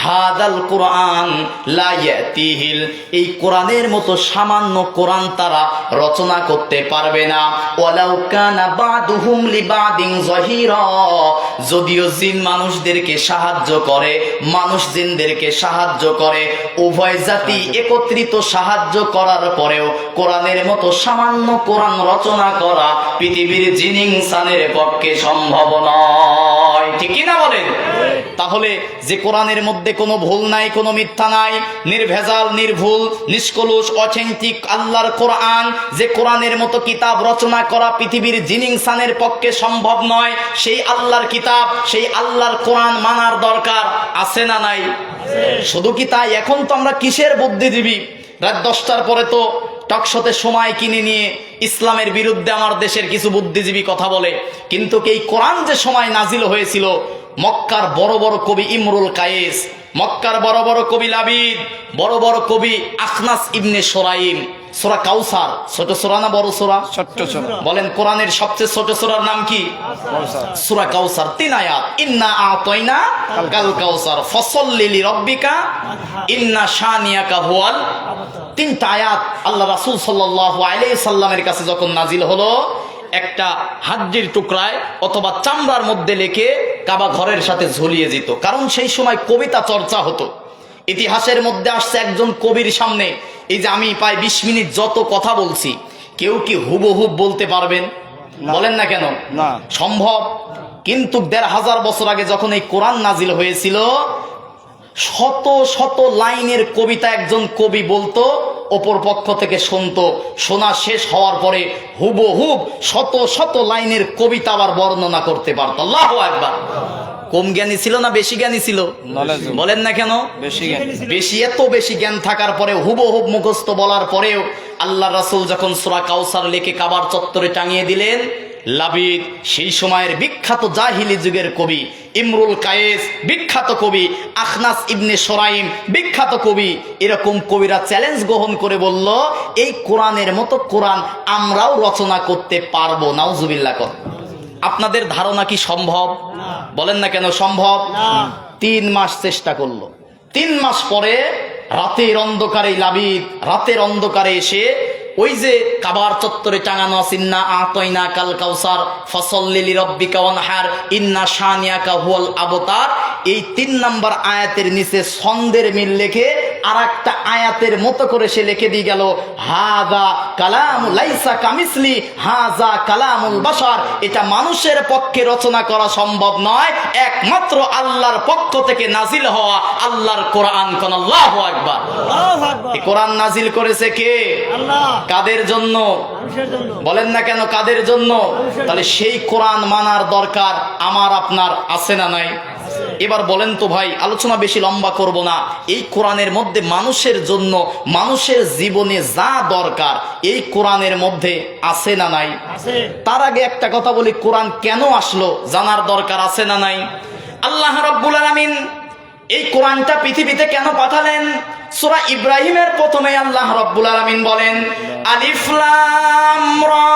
হাদাল কোরআন লা ইয়াতিহিল, এই কোরআনের মতো সামান্য কোরআন তারা রচনা করতে পারবে না। ওয়ালাউ কানা বাদুহুম লিবাদিন যাহিরা, যদিও জিন মানুষদেরকে সাহায্য করে, মানুষ জিনদেরকে সাহায্য করে, উভয় জাতি একত্রিত সাহায্য করার পরেও কোরআনের মতো সামান্য কোরআন রচনা করা পৃথিবীর জিন ইনসানের পক্ষে সম্ভব নয়। ঠিক কি না বলেন? তাহলে যে কোরআনের মধ্যে কোনো ভুল নাই, কোনো মিথ্যা নাই, নির্ভেজাল, নির্ভুল, নিষ্কলুষ, অথেন্টিক আল্লাহর কোরআন, যে কোরআনের মতো কিতাব রচনা করা পৃথিবীর জিন ইনসানের পক্ষে সম্ভব নয়, সেই আল্লাহর কিতাব, সেই আল্লাহর কোরআন মানার দরকার আছে না নাই? শুধু কি তাই? এখন তো আমরা কিসের বুদ্ধিজীবী? রাত 10টার পরে তো টকশোতে সময় কিনে নিয়ে ইসলামের বিরুদ্ধে আমার দেশের কিছু বুদ্ধিজীবী কথা বলে, কিন্তু এই কোরআন যে সময় নাজিল হয়েছিল, মক্কার বড় বড় কবি ইমরুল কায়েস, মক্কার বড় বড় কবি লাবিদ, বড় বড় কবি আখনাস ইবনে সোরাইম, সূরা কাউসার, ছোট সূরা না বড় সূরা? ছোট সূরা। বলেন কোরআনের সবচেয়ে ছোট সূরার নাম কি? সূরা কাউসার। 3 আয়াত, ইন্না আতাইনা কাল কাউসার ফসল্লি লিরাব্বিকা ইন্না শানিয়াকা হুয়াল। 3টা আয়াত আল্লাহ রাসূল সাল্লাল্লাহু আলাইহি সাল্লামের কাছে যখন নাজিল হলো, একটা হাড্ডির টুকরায় অথবা চামড়ার মধ্যে লেখে কাবা ঘরের সাথে ঝুলিয়ে যেত, কারণ সেই সময় কবিতা চর্চা হতো। ইতিহাসের মধ্যে আসছে একজন কবির সামনে, এই যে আমি প্রায় 20 মিনিট যত কথা বলছি, কেউ কি হুবহুব বলতে পারবেন? বলেন না কেন? না সম্ভব। কিন্তু 1500 বছর আগে যখন এই কোরআন নাজিল হয়েছিল, শত শত লাইনের কবিতা একজন কবি বলতো, অপর পক্ষ থেকে শুনতো, শোনা শেষ হওয়ার পরে হুবহুব শত শত লাইনের কবিতা আবার বর্ণনা করতে পারত। আল্লাহু আকবার। কম জ্ঞানী ছিল না বেশি জ্ঞানী ছিল? বলেন না কেন? বেশি। এত বেশি জ্ঞান থাকার পরে, হুবহুব মুখস্থ বলার পরেও আল্লাহ রাসূল যখন সূরা কাউসার লিখে কাবার চত্বরে টাঙিয়ে দিলেন, লাবিদ, সেই সময়ের বিখ্যাত জাহিলি যুগের কবি ইমরুল কায়েস, বিখ্যাত কবি আখনাস ইবনে সোরাইম, বিখ্যাত কবি, এরকম কবিরা চ্যালেঞ্জ গ্রহণ করে বলল, এই কোরআনের মতো কোরআন আমরাও রচনা করতে পারবো। নাউজুবিল্লাহ। আপনাদের ধারণা কি সম্ভব? বলেন না কেন সম্ভব? 3 মাস চেষ্টা করলো। 3 মাস পরে রাতের অন্ধকারে লাবিদ, রাতের অন্ধকারে এসে ওই যে কাবার চত্বরে টাঙানো আছে ইন্না আতাইনা কাল কাউসার ফসল্লি লিরাব্বিকা ওয়ানহার ইন্না শানিয়াকা হুয়াল আবতার, এই 3 নম্বর আয়াতের নিচে ছন্দের মিল লিখে আর একটা আয়াতের মতো করে সে লিখে দিয়ে গেল, হাযা কালাম লাইসা কামিসলি হাযা কালামুল বাশার। এটা মানুষের পক্ষে রচনা করা সম্ভব নয়, একমাত্র আল্লাহর পক্ষ থেকে নাজিল হওয়া আল্লাহর কোরআন। কোন আল্লাহু আকবার। এই কোরআন নাজিল করেছে কে? আল্লাহ। কাদের জন্য? মানুষের জন্য। বলেন না কেন কাদের জন্য? তাহলে সেই কোরআন মানার দরকার আমার আপনার আছে না নাই? এবার বলেন তো ভাই, আলোচনা বেশি লম্বা করব না, এই কোরআনের মধ্যে মানুষের জন্য মানুষের জীবনে যা দরকার এই কোরআনের মধ্যে আছে না নাই? আছে। তার আগে একটা কথা বলি, কোরআন কেন আসলো জানার দরকার আছে না নাই? আল্লাহ রাব্বুল আলামিন এই কোরআনটা পৃথিবীতে কেন পাঠালেন? সূরা ইব্রাহিমের প্রথমে আল্লাহ রাব্বুল আলামিন বলেন, আলিফ লাম রা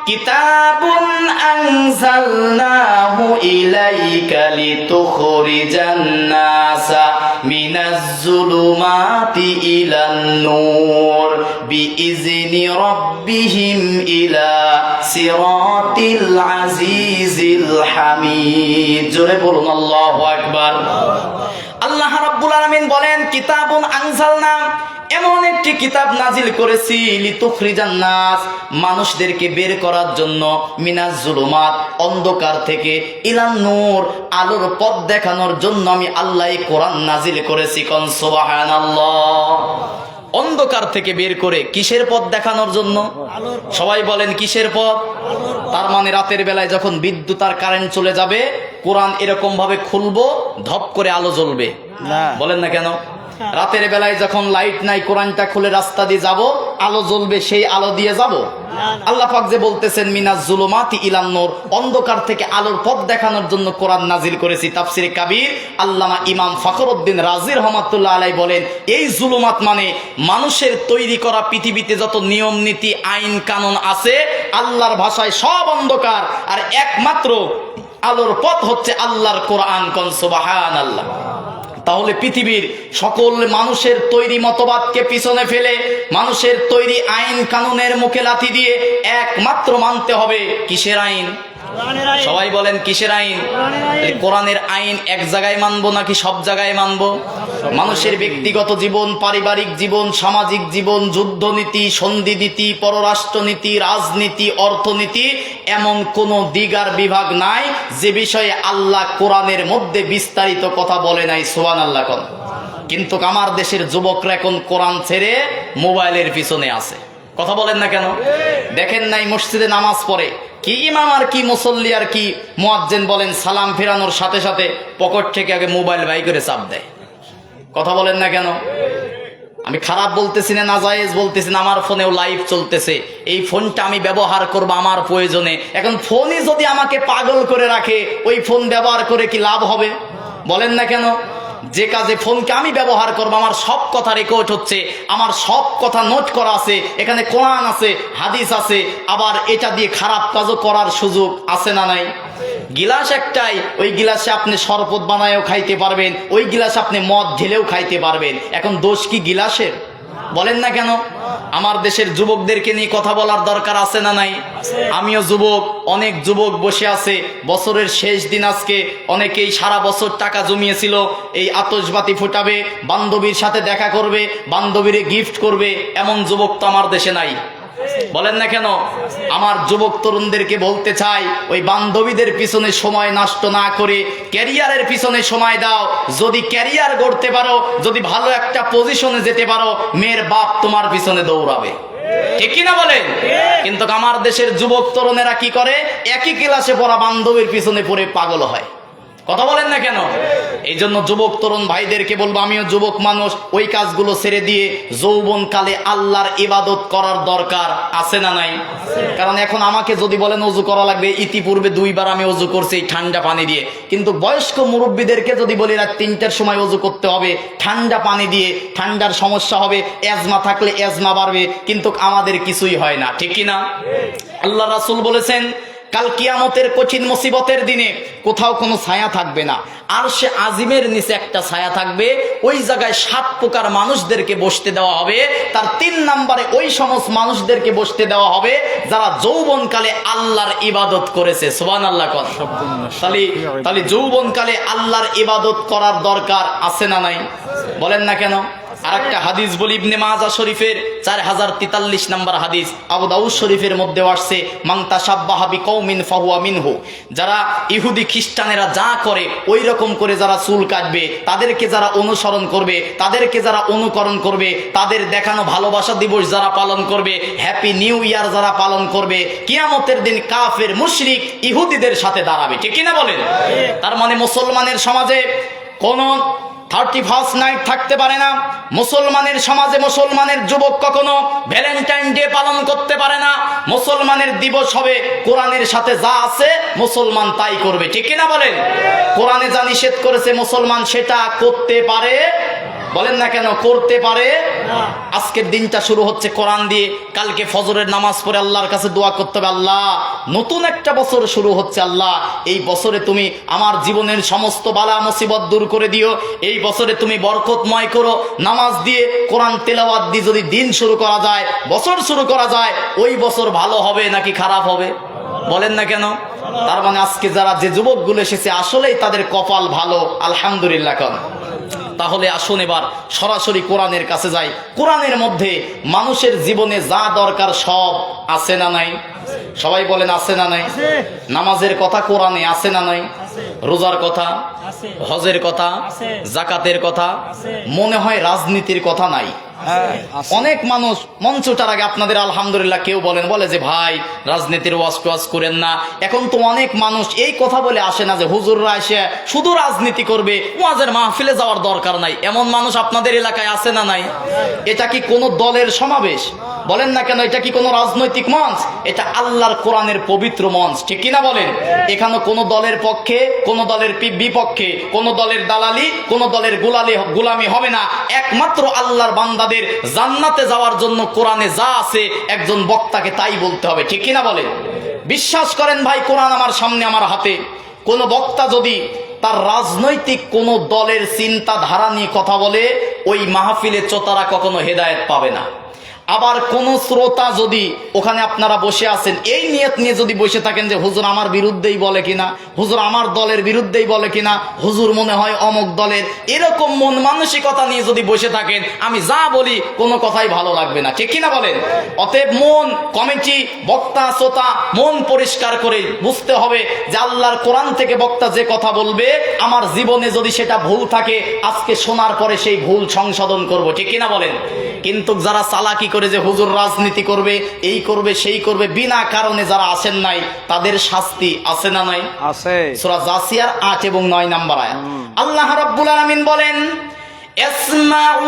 কিতাবুন আনজালনাহু ইলাইকা লিতুখরিজান নাসা মিনাজ যুলুমাতি ইলান নূর বিইজনি রাব্বিহিম ইলা সিরাতিল আজিজিল হামিদ। জোরে বলুন আল্লাহু আকবার। আল্লাহ রাব্বুল আলামিন বলেন, কিতাবুন আনজালনা, এমন একটি কিতাব নাজিল করেছি, লিতুখরিজান নাস, মানুষদেরকে বের করার জন্য, মিনাজ জুলুমাত, অন্ধকার থেকে, ইলান নূর, আলোর পথ দেখানোর জন্য আমি আল্লাহ এই কোরআন নাজিল করেছি। কোন সুবহানাল্লাহ। অন্ধকার থেকে বের করে কিসের পথ দেখানোর জন্য? সবাই বলেন কিসের পথ? তার মানে রাতের বেলায় যখন বিদ্যুৎ আর কারেন্ট চলে যাবে, কোরআন এরকম ভাবে খুলবো, ধপ করে আলো জ্বলবে না। বলেন না কেন? রাতের বেলায় যখন লাইট নাই, কোরআনটা খুলে রাস্তা দিয়ে যাব, আলো জ্বলবে, সেই আলো দিয়ে যাব। আল্লাহ পাক যে বলতেছেন মিনাজ জুলুমাতি ইলান নূর, অন্ধকার থেকে আলোর পথ দেখানোর জন্য কোরআন নাজিল করেছি। তাফসিরে কাবীর আল্লামা ইমাম ফখরউদ্দিন রাজি রহমাতুল্লাহ আলাইহি বলেন, এই জুলুমাত মানে মানুষের তৈরি করা পৃথিবীতে যত নিয়ম নীতি আইন কানুন আছে, আল্লাহর ভাষায় সব অন্ধকার, আর একমাত্র আলোর পথ হচ্ছে আল্লাহর কোরআন। কোন সুবহানাল্লাহ। তাহলে পৃথিবীর সকল মানুষের তৈরি মতবাদকে পিছনে ফেলে, মানুষের তৈরি আইন কানুনের মুখে লাথি দিয়ে একমাত্র মানতে হবে কিসের আইন? সবাই বলেন কিসের আইন? কোরআনের আইন এক জায়গায় মানবো নাকি সব জায়গায় মানবো? মানুষের ব্যক্তিগত জীবন, পারিবারিক জীবন, সামাজিক জীবন, যুদ্ধনীতি, সন্ধিনীতি, পররাষ্ট্রনীতি, রাজনীতি, অর্থনীতি, এমন কোন দিক আর বিভাগ নাই যে বিষয়ে আল্লাহ কোরআনের মধ্যে বিস্তারিত কথা বলে নাই। সুবহানাল্লাহ। কিন্তু আমার দেশের যুবকরা এখন কোরআন ছেড়ে মোবাইলের পিছনে আছে। কথা বলেন না কেন? দেখেন নাই মসজিদে নামাজ পড়ে, কি ইমাম আর কি মুসল্লি আর কি মুয়াজ্জিন বলেন, সালাম ফেরানোর সাথে সাথে পকেট থেকে আগে মোবাইল বাই করে চাপ দেয়। কথা বলেন না কেন? আমি খারাপ বলতেছি না, নাজায়েজ বলতেছি না, আমার ফোনেও লাইভ চলতেছে, এই ফোনটা আমি ব্যবহার করব আমার প্রয়োজনে। এখন ফোনই যদি আমাকে পাগল করে রাখে, ওই ফোন ব্যবহার করে কি লাভ হবে? বলেন না কেন? যে কাজে ফোনকে আমি ব্যবহার করবো, আমার সব কথা রেকর্ড হচ্ছে, আমার সব কথা নোট করা আছে, এখানে কোরআন আছে, হাদিস আছে, আবার এটা দিয়ে খারাপ কাজও করার সুযোগ আছে না নাই? গিলাস একটাই, ওই গিলাসে আপনি শরবত বানায়ও খাইতে পারবেন, ওই গিলাসে আপনি মদ ঢেলেও খাইতে পারবেন। এখন দোষ কি গিলাসের? বলেন না কেন? আমার দেশের যুবকদেরকে নিয়ে কথা বলার দরকার আছে না নাই? আমিও যুবক, অনেক যুবক বসে আছে, বছরের শেষ দিন আজকে, অনেকেই সারা বছর টাকা জমিয়েছিল, এই আতশবাতি ফুটাবে, বান্ধবীর সাথে দেখা করবে, বান্ধবীরে গিফট করবে, এমন যুবক তো আমার দেশে নাই। বলেন না কেন? আমার যুবক তরুণদেরকে বলতে চাই, ওই বান্ধবীদের পিছনে সময় নষ্ট না করে ক্যারিয়ারের পিছনে সময় দাও। যদি ক্যারিয়ার গড়তে পারো, যদি ভালো একটা পজিশনে যেতে পারো, মেয়ের বাপ তোমার পিছনে দৌড়াবে। ঠিক কিনা বলেন? কিন্তু আমার দেশের যুবক তরুণেরা কি করে? একই ক্লাসে পড়া বান্ধবীর পিছনে পড়ে পাগল হয়। কথা বলেন না কেন? এই জন্য যুবক তরুণ ভাইদেরকে বলবো, আমিও যুবক মানুষ, ওই কাজগুলো ছেড়ে দিয়ে যৌবনকালে আল্লাহর ইবাদত করার দরকার আছে না নাই? কারণ এখন আমাকে যদি বলেন ওযু করা লাগবে, ইতিপূর্বে 2 বার আমি ওযু করছি ঠান্ডা পানি দিয়ে, কিন্তু বয়স্ক মুরব্বীদেরকে যদি বলি রাত 3টার সময় ওযু করতে হবে ঠান্ডা পানি দিয়ে, ঠান্ডার সমস্যা হবে, এজমা থাকলে এজমা বাড়বে, কিন্তু আমাদের কিছুই হয় না। ঠিক কিনা? আল্লাহ রাসূল বলেছেন, কাল কিয়ামতের কঠিন মুসিবতের দিনে কোথাও কোনো ছায়া থাকবে না, আরশে আজিমের নিচে একটা ছায়া থাকবে, ওই জায়গায় 7 প্রকার মানুষদেরকে বসতে দেওয়া হবে। তার 3 নম্বরে ওই সমস্ত মানুষদেরকে বসতে দেওয়া হবে যারা যৌবনকালে আল্লাহর ইবাদত করেছে। সুবহানাল্লাহ। তাহলে যৌবনকালে আল্লাহর ইবাদত করার দরকার আছে না নাই? বলেন না কেন? আর একটা হাদিস বলি, ইবনে মাজাহ শরীফের 4043 নম্বর হাদিস, আবু দাউদ শরীফের মধ্যে আসছে, মান তাশাব্বাহা বিকৌমিন ফাহুয়া মিনহু। যারা ইহুদি খ্রিস্টানেরা যা করে ওই রকম করে যারা চুল কাটবে, তাদেরকে যারা অনুসরণ করবে, তাদেরকে যারা অনুকরণ করবে, তাদের দেখানো ভালোবাসা দিবস যারা পালন করবে, হ্যাপি নিউ ইয়ার যারা পালন করবে, কিয়ামতের দিন কাফের মুশরিক ইহুদিদের সাথে দাঁড়াবে। ঠিক কিনা বলেন? তার মানে মুসলমানের সমাজে কোন 31st নাইট থাকতে পারে না। মুসলমানের সমাজে মুসলমানের যুবক কখনো ভ্যালেন্টাইন ডে পালন করতে পারে না। মুসলমানের দিবস হবে কোরআনের সাথে যা আছে মুসলমান তাই করবে। ঠিক কিনা বলেন? কোরআনে যা নিষেধ করেছে মুসলমান সেটা করতে পারে, বলেন না কেন করতে পারে। আজকের দিনটা শুরু হচ্ছে কোরআন দিয়ে, কালকে ফজরের নামাজ পড়ে আল্লাহর কাছে দোয়া করতে হবে, আল্লাহ নতুন একটা বছর শুরু হচ্ছে, আল্লাহ এই বছরে তুমি আমার জীবনের সমস্ত বালা মুসিবত দূর করে দিও, এই বছরে তুমি বরকতময় করো। নামাজ দিয়ে কোরআন তেলাওয়াত দিয়ে যদি দিন শুরু করা যায়, বছর শুরু করা যায়, ওই বছর ভালো হবে নাকি খারাপ হবে? বলেন না কেন? তার মানে আজকে যারা যে যুবকগুলো এসেছে আসলেই তাদের কপাল ভালো, আলহামদুলিল্লাহ। কেন? তাহলে আসুন এবার সরাসরি কোরআনের কাছে যাই। কোরআনের মধ্যে মানুষের জীবনে যা দরকার সব আছে না নাই? সবাই বলেন আছে না নাই? নামাজের কথা কোরআনে আছে না নাই? রোজার কথা, হজের কথা, জাকাতের কথা, মনে হয় রাজনীতির কথা নাই। অনেক মানুষ মঞ্চটার আগে আপনাদের আলহামদুলিল্লাহ কেউ বলে যে ভাই রাজনীতির ওয়াজ করেন না। এখন তো অনেক মানুষ এই কথা বলে আসে না যে হুজুররা এসে শুধু রাজনীতি করবে, ওয়াজের মাহফিলে যাওয়ার দরকার নাই। এমন মানুষ আপনাদের এলাকায় আছে না নাই? এটা কি কোনো দলের সমাবেশ? বলেন না কেন? এটা কি কোনো রাজনৈতিক মঞ্চ? এটা আল্লাহর কোরআনের পবিত্র মঞ্চ। ঠিক কিনা বলেন? এখানে কোনো দলের পক্ষে, কোনো দলের বিপক্ষে, কোনো দলের দালালি, কোনো দলের গোলামি হবে না। একমাত্র আল্লাহর বান্দা জান্নাতে যাওয়ার জন্য কোরআনে যা আছে একজন বক্তাকে তাই বলতে হবে। ঠিক কিনা বলেন? বিশ্বাস করেন ভাই, কোরআন আমার সামনে আমার হাতে। কোন বক্তা যদি তার রাজনৈতিক কোন দলের চিন্তাধারা নিয়ে কথা বলে, ওই মাহফিলে চোতারা কখনো হেদায়েত পাবে না। আবার কোন শ্রোতা যদি ওখানে আপনারা বসে আছেন এই নিয়ত নিয়ে যদি বসে থাকেন যে হুজুর আমার বিরুদ্ধেই বলে কিনা, হুজুর আমার দলের বিরুদ্ধেই বলে কিনা, হুজুর মনে হয় অমুক দলের, এরকম মন মানসিকতা নিয়ে যদি বসে থাকেন, আমি যা বলি কোনো কথাই ভালো লাগবে না। ঠিক কিনা বলেন? অতএব মন, কমিটি, বক্তা, শ্রোতা মন পরিষ্কার করে বুঝতে হবে যে আল্লাহর কোরআন থেকে বক্তা যে কথা বলবে, আমার জীবনে যদি সেটা ভুল থাকে আজকে শোনার পরে সেই ভুল সংশোধন করব। ঠিক কিনা বলেন? কিন্তু যারা চালাকি করে যে হুজুর রাজনীতি করবে, এই করবে, সেই করবে, বিনা কারণে যারা আসেন নাই তাদের শাস্তি আছে না নাই? আছে। সূরা জাসিয়ার 8 এবং 9 নম্বর আয়াত আল্লাহ রাব্বুল আলামিন বলেন, ইসমাউ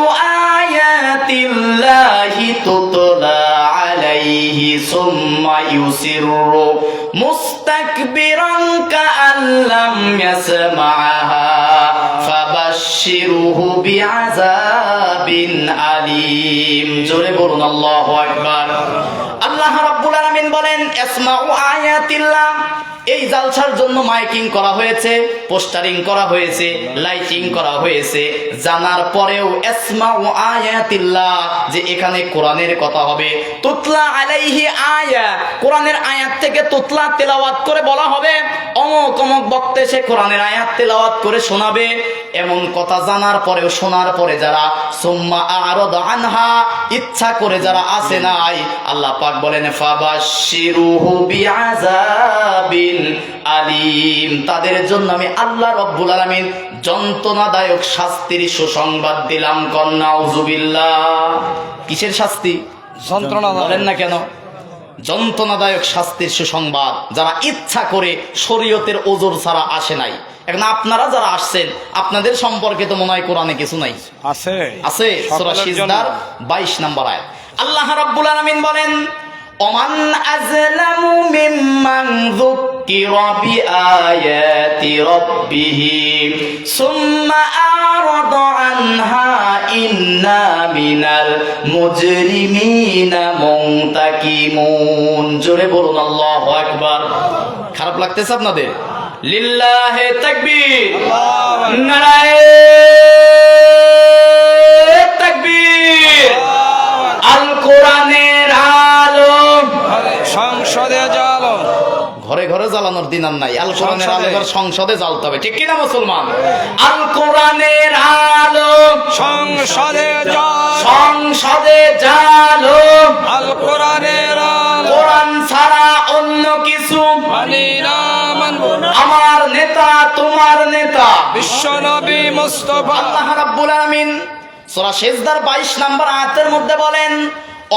আয়াতিল্লাহি তুতলা আলাইহি সুম্মা ইউসিরু মুস্তাকবিরান কাআল্লাম ইয়াসমাআহা ফাবাশশিরহু বিআযাবিন আলীম। জোরে বলুন আল্লাহু আকবার। আল্লাহ রাব্বুল আলামিন বলেন, ইসমাউ আয়াতিল্লাহ, এই জালসার জন্য মাইকিং করা হয়েছে, পোস্টারিং করা হয়েছে, লাইটিং করা হয়েছে, জানার পরেও ইসমাউ আয়াতিল্লাহ, যে এখানে কোরআনের কথা হবে। তুতলা আলাইহি আয়া, কোরআনের আয়াত থেকে তুতলা তেলাওয়াত করে বলা হবে, অমুক অমুক বক্তা এসে কোরআনের আয়াত তেলাওয়াত করে শোনাবে। এমন কথা জানার পরেও, শোনার পরে যারা সুম্মা আরাদ আনহা, ইচ্ছা করে যারা আসে নাই, আল্লাহ পাক বলেন ফাবাশশিরুহু বিআযাবিন আলীম, তাদের জন্য আমি আল্লাহ রব্বুল আলামিন যন্ত্রণাদায়ক শাস্তির সুসংবাদ দিলাম। কন্যা নাউযুবিল্লাহ। কিসের শাস্তি? যন্ত্রণা। বলেন না কেন? যন্ত্রণাদায়ক শাস্তির সুসংবাদ যারা ইচ্ছা করে শরীয়তের ওজর ছাড়া আসে নাই। এখন আপনারা যারা আসছেন আপনাদের সম্পর্কে তো মনে হয় কোরআনে কিছু নাই? আছে, আছে। সূরা সিজদার 22 নম্বর আয়াত আল্লাহ রাব্বুল আলামিন বলেন, ওমান আযলামু মিম্মান যুক্কিরা বিআয়াতি রাব্বিহি সুম্মা আরাদা আনহা ইন্না মিনাল মুজরিমিনা মুনতাকিমুন। জোরে বলুন আল্লাহু আকবার। খারাপ লাগতেছে আপনাদের? লিল্লাহি তাকবীর, নারায়ে তাকবীর। আল কোরআনের আলো সংসদে জ্বালো। ঘরে ঘরে জ্বালানোর দিন আর নাই। আল কোরআনের আলো এবার সংসদে জ্বালতে হবে। ঠিক কিনা মুসলমান? আল কোরআনের আলো সংসদে যান, সংসদে জালো, আল কোরআনের আল, কোরআন ছাড়া অন্য কিছু মানি না মানব না, আমার নেতা তোমার নেতা বিশ্ব নবী মুস্তাফা। আল্লাহ রাব্বুল আলামিন সূরা সিজদার 22 নম্বর আয়াতের মধ্যে বলেন,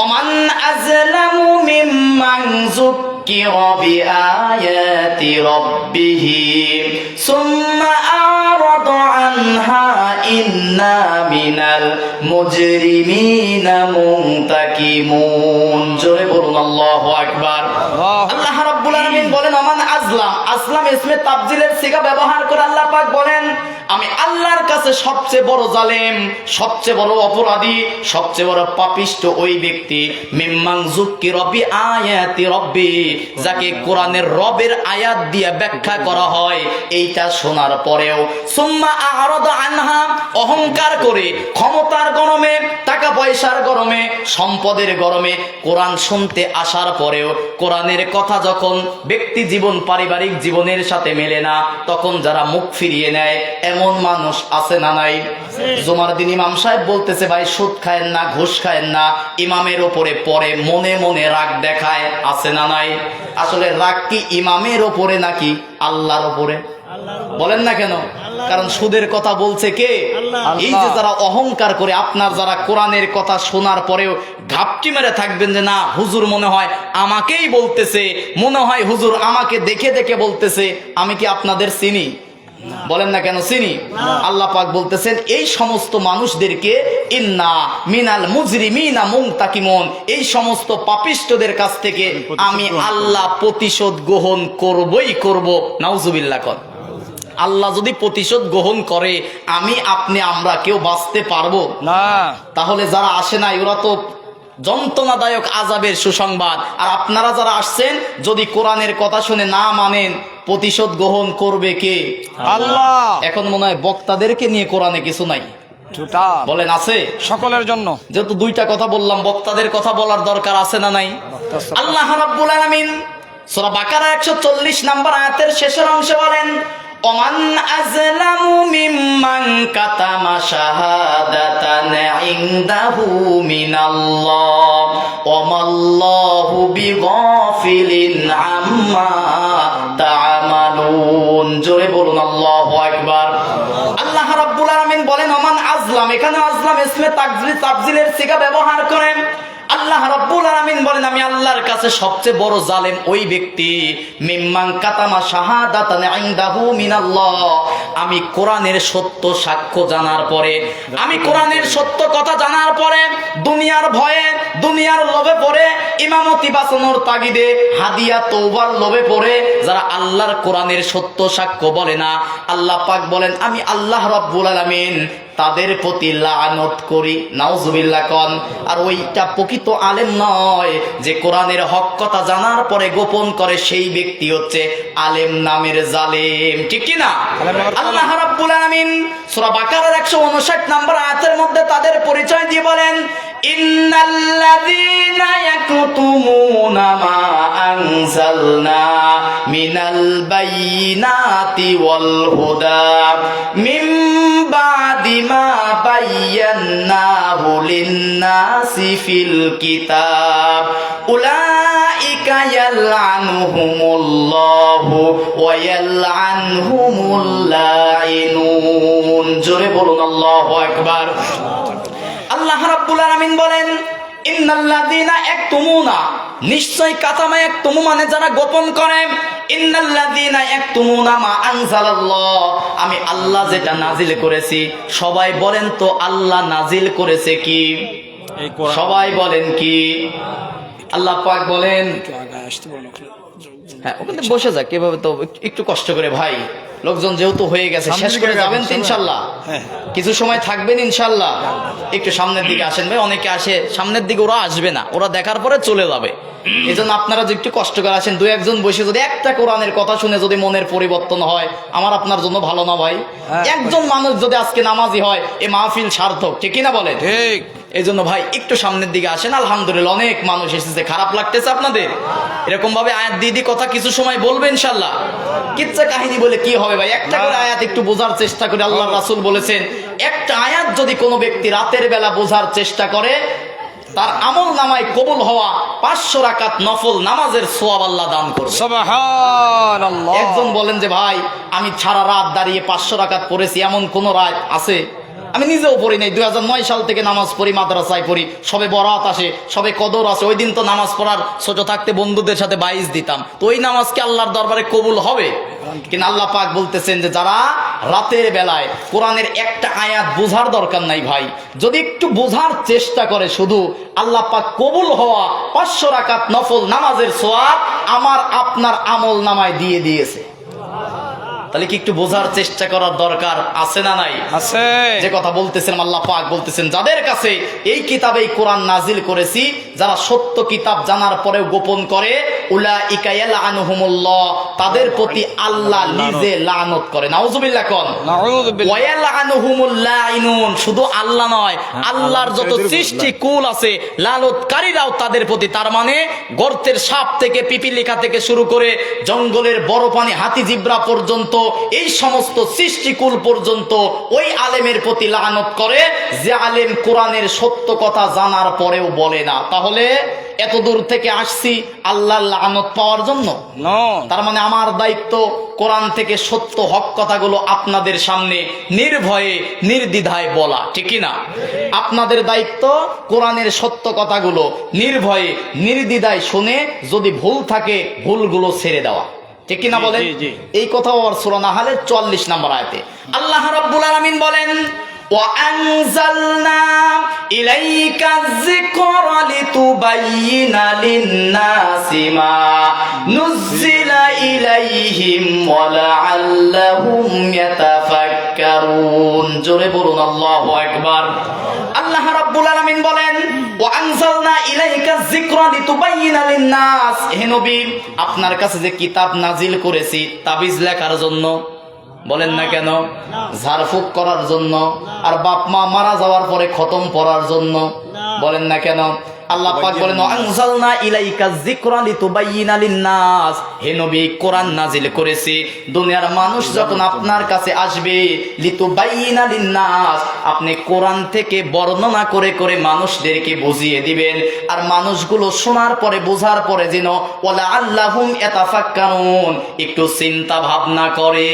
ওমান আযলামু মিম্মান যুক্কিরা বিআয়াতি রাব্বিহি সুম্মা আ'রাদা আনহা ইন্না মিনাল মুজরিমিনা মুনতাকিমুন। জোরে বলুন আল্লাহু আকবার। আল্লাহ রাব্বুল আলামিন বলেন, ওমান আযলাম, আসলাম ইসমে তাবজিলের সিগা ব্যবহার করে আল্লাহ পাক বলেন, আমি আল্লাহর কাছে সবচেয়ে বড় জালেম, সবচেয়ে বড় অপরাধী, সবচেয়ে বড় পাপিষ্ট ওই ব্যক্তি, মিম্মান যুক্কিরা বিআয়াতি রাব্বি, যাকে কোরআনের রবের আয়াত দিয়ে ব্যাখ্যা করা হয়, এইটা শোনার পরেও সুম্মা আ'রাদা আনহা, অহংকার করে, ক্ষমতার গরমে, টাকা পয়সার গরমে, সম্পদের গরমে কোরআন শুনতে আসার পরেও কোরআনের কথা যখন ব্যক্তি জীবন পারিবারিক জীবনের সাথে মেলে না, তখন যারা মুখ ফিরিয়ে নেয়, এমন মানুষ আছে না নাই? জুমার দিন ইমাম সাহেব বলতেছে, ভাই সুদ খায়েন না, ঘুষ খায়েন না, ইমামের ওপরে পরে মনে মনে রাগ দেখায়, আছে না নাই? আসলে রাগ কি ইমামের ওপরে নাকি আল্লাহর ওপরে? বলেন না কেন? কারণ সুদের কথা বলছে কে? এই যে যারা অহংকার করে, আপনার যারা কোরআনের কথা শোনার পরেও ঘাপটি মেরে থাকবেন যে না হুজুর মনে হয় আমাকেই বলতেছে, মনে হয় হুজুর আমাকে দেখে দেখে বলতেছে, আমি কি আপনাদের চিনি? বলেন না কেন চিনি? আল্লাহ পাক বলতেছেন, এই সমস্ত মানুষদেরকে ইন্না মিনাল মুজরিমিনা মুনতাকিমুন, এই সমস্ত পাপিষ্টদের কাছ থেকে আমি আল্লাহ প্রতিশোধ গ্রহণ করবই করব। নাউজুবিল্লাহ কর। আল্লাহ যদি প্রতিশোধ গ্রহণ করে, আমি আপনি আমরা কেউ বাঁচতে পারবো না। তাহলে যারা আসে নাই ওরা তো যন্ত্রণাদায়ক আযাবের সুসংবাদ, আর আপনারা যারা আসছেন যদি কোরআনের কথা শুনে না মানেন, প্রতিশোধ গ্রহণ করবে কে? আল্লাহ। এখন মনে হয় বক্তাদেরকে নিয়ে কোরআনে কিছু নাই, ছোটা বলেন আছে? সকলের জন্য। যেহেতু দুইটা কথা বললাম, বক্তাদের কথা বলার দরকার আছে না নাই? আল্লাহ রাব্বুল আলামিন সূরা বাকারা 140 নম্বর আয়াতের শেষের অংশে বলেন, ওমান আযলামু মিম্মান কাতামা শাহাদাতান ইনদাহু মিনাল্লাহ ওয়ামাল্লাহু বিগাফিলিন আম্মা তা'মালুন। জোরে বলুন আল্লাহু আকবার। আল্লাহ রাব্বুল আলামিন বলেন, ওমান আযলাম, এখানে আযলাম ইসমে তাফজিলের সিগা ব্যবহার করেন। আল্লাহ রাব্বুল আলামিন বলেন, আমি আল্লাহর কাছে সবচেয়ে বড় জালেম ওই ব্যক্তি, মিম্মান কাতামা শাহাদাতান ইনদাহু মিনাল্লাহ, আমি কোরআনের সত্য সাক্ষ্য জানার পরে, আমি কোরআনের সত্য কথা জানার পরে দুনিয়ার ভয়ে, দুনিয়ার লোভে পড়ে, ইমামতি বাঁচানোর তাগিদে, হাদিয়া তওবার লোভে পড়ে যারা আল্লাহর কোরআনের সত্য সাক্ষ্য বলে না, আল্লাহ পাক বলেন আমি আল্লাহ রাব্বুল আলামিন তাদের প্রতি লানত করি। নাউজুবিল্লাহ কন। আর ওইটা প্রকৃত আলেম নয়, যে কোরআনের হক কথা জানার পরে গোপন করে, সেই ব্যক্তি হচ্ছে আলেম নামের জালেম, ঠিক কি না? আল্লাহ রাব্বুল আলামিন সূরা বাকারার 159 নম্বর আয়াতের মধ্যে তাদের পরিচয় দিয়ে বলেন, ইন্নাল্লাযীনা ইয়াকতুমুনা মা আনজালনা মিনাল বাইয়িনাতি ওয়াল হুদা মিন বাদি মা বায়্যানাহু লিন-নাসি ফিল কিতাব উলাইকা ইয়ালআনুহুমুল্লাহু ওয়া ইয়ালআনহুমুল লাঈনুন। জোরে বলুন আল্লাহু আকবার। আল্লাহ রাব্বুল আলামিন বলেন, ইন্নাল্লাযীনা ইয়াকতুমুনা, নিশ্চয় কাতামা ইয়াকতুমু মানে যারা গোপন করে, ইন্নাল্লাযীনা ইয়াকতুমুনা মা আনজালাল্লাহ, আমি আল্লাহ যেটা নাজিল করেছি। সবাই বলেন তো আল্লাহ নাজিল করেছে কি? সবাই বলেন কি? আল্লাহ পাক বলেন, হ্যাঁ ওখানে বসে যাক, এভাবে তো একটু কষ্ট করে ভাই, লোকজন যেহেতু হয়ে গেছে, শেষ করে যাবেন তো ইনশাল্লাহ? কিছু সময় থাকবেন ইনশাল্লাহ? একটু সামনের দিকে আসেন ভাই, অনেকে আসে সামনের দিকে, ওরা আসবে না, ওরা দেখার পরে চলে যাবে। এই জন্য আপনারা যদি একটু কষ্ট করে আসেন, দু একজন বসে যদি একটা কোরআনের কথা শুনে যদি মনের পরিবর্তন হয়, আমার আপনার জন্য ভালো না ভাই? একজন মানুষ যদি আজকে নামাজি হয়, এ মাহফিল সার্থক, ঠিক না বলেন? ঠিক। এই জন্য ভাই একটু সামনের দিকে আসেন। আলহামদুলিল্লাহ অনেক মানুষ এসেছে, খারাপ লাগতেছে আপনাদের? এরকম ভাবে আয়াত দিদি কথা কিছু সময় বলবে ইনশাল্লাহ। কিচ্ছা কাহিনী বলে কি হবে ভাই? একটা করে আয়াত একটু বোঝার চেষ্টা করে। আল্লাহ রাসূল বলেছেন, একটা আয়াত যদি কোনো ব্যক্তি রাতের বেলা বোঝার চেষ্টা করে, তার আমল নামায় কবুল হওয়া 500 রাকাত নফল নামাজের সওয়াব আল্লাহ দান করবে। সুবহানাল্লাহ। একজন বলেন যে ভাই আমি সারা রাত দাঁড়িয়ে 500 রাকাত পড়েছি, এমন কোন রাত আছে? আমি নিজেও পড়ি নাই, 2009 সাল থেকে নামাজ পড়ি, মাদ্রাসায় পড়ি, সবে বরাত আসে, সবে কদর আসে, ওই দিন তো নামাজ পড়ার ছোট থাকতে বন্ধুদের সাথে 22 দিতাম, তো ওই নামাজ কি আল্লাহর দরবারে কবুল হবে? কিন্তু আল্লাহ পাক বলতেছেন যে যারা রাতের বেলায় কোরআনের একটা আয়াত বোঝার দরকার নাই ভাই, যদি একটু বোঝার চেষ্টা করে শুধু, আল্লাহ পাক কবুল হওয়া 500 রাকাত নফল নামাজের সওয়াব আমার আপনার আমল নামায় দিয়ে দিয়েছে। তাহলে কি একটু বোঝার চেষ্টা করার দরকার আছে না নাই? আছে। যে কথা বলতেছেন আল্লাহ পাক বলতেছেন, যাদের কাছে এই কিতাবে কোরআন নাজিল করেছি, যারা সত্য কিতাব জানার পরেও গোপন করে, উলাইকা ইয়ালআনুহুমুল্লাহ, তাদের প্রতি আল্লাহ নিজে লানত করে। নাউজুবিল্লাহ কোন নাউযুবিল্লাহ। ওয়া ইয়ালআনুহুমুল লাইনুন, শুধু আল্লাহ নয়, আল্লাহর যত সৃষ্টি কুল আছে লানতকারীরাও তাদের প্রতি। তার মানে গর্তের সাপ থেকে পিপিলিকা থেকে শুরু করে জঙ্গলের বড় প্রাণী হাতি জিব্রা পর্যন্ত, এই সমস্ত সৃষ্টিকুল পর্যন্ত ওই আলেমের প্রতি লানত করে যে আলেম কোরআনের সত্য কথা জানার পরেও বলে না। তাহলে এত দূর থেকে আসছি আল্লাহর লানত পাওয়ার জন্য? তার মানে আমার দায়িত্ব কোরআন থেকে সত্য হক কথাগুলো আপনাদের সামনে নির্ভয়ে নির্দ্বিধায় বলা, ঠিক কি না? আপনাদের দায়িত্ব কোরআনের সত্য কথাগুলো নির্ভয়ে নির্দ্বিধায় শুনে যদি ভুল থাকে ভুলগুলো ছেড়ে দেওয়া, ঠিক কিনা বলেন? এই কথাও আবার সূরা নাহলের 44 নম্বর আয়াতে আল্লাহ রাব্বুল আলামিন বলেন, وَأَنزَلْنَا إِلَيْكَ الذِّكْرَ لِتُبَيِّنَ لِلنَّاسِ مَا نُزِّلَ إِلَيْهِمْ وَلَعَلَّهُمْ يَتَفَكَّرُونَ। জোরে বলুন আল্লাহু আকবার। আল্লাহ রাব্বুল আলামিন বলেন, وَأَنزَلْنَا إِلَيْكَ الذِّكْرَ لِتُبَيِّنَ لِلنَّاسِ, হে নবী আপনার কাছে যে কিতাব নাজিল করেছি তাবিজ লেখার জন্য, বলেন না কেন? ঝাড়ফুঁক করার জন্য, আর বাপ মা মারা যাওয়ার পরে খতম পড়ার জন্য, বলেন না কেন? আল্লাহ পাক বলেন, আনজালনা ইলাইকা যিকরা লিতুবাইয়িনা লিন-নাস, হে নবী কোরআন নাজিল করেছি দুনিয়ার মানুষ যখন আপনার কাছে আসবে, লিতুবাইয়িনা লিন-নাস, আপনি কোরআন থেকে বর্ণনা করে করে মানুষদেরকে বুঝিয়ে দিবেন, আর মানুষগুলো শোনার পরে বোঝার পরে যেন ওয়ালা আল্লাহুম ইয়াতাফাক্কারুন, একটু চিন্তা ভাবনা করে।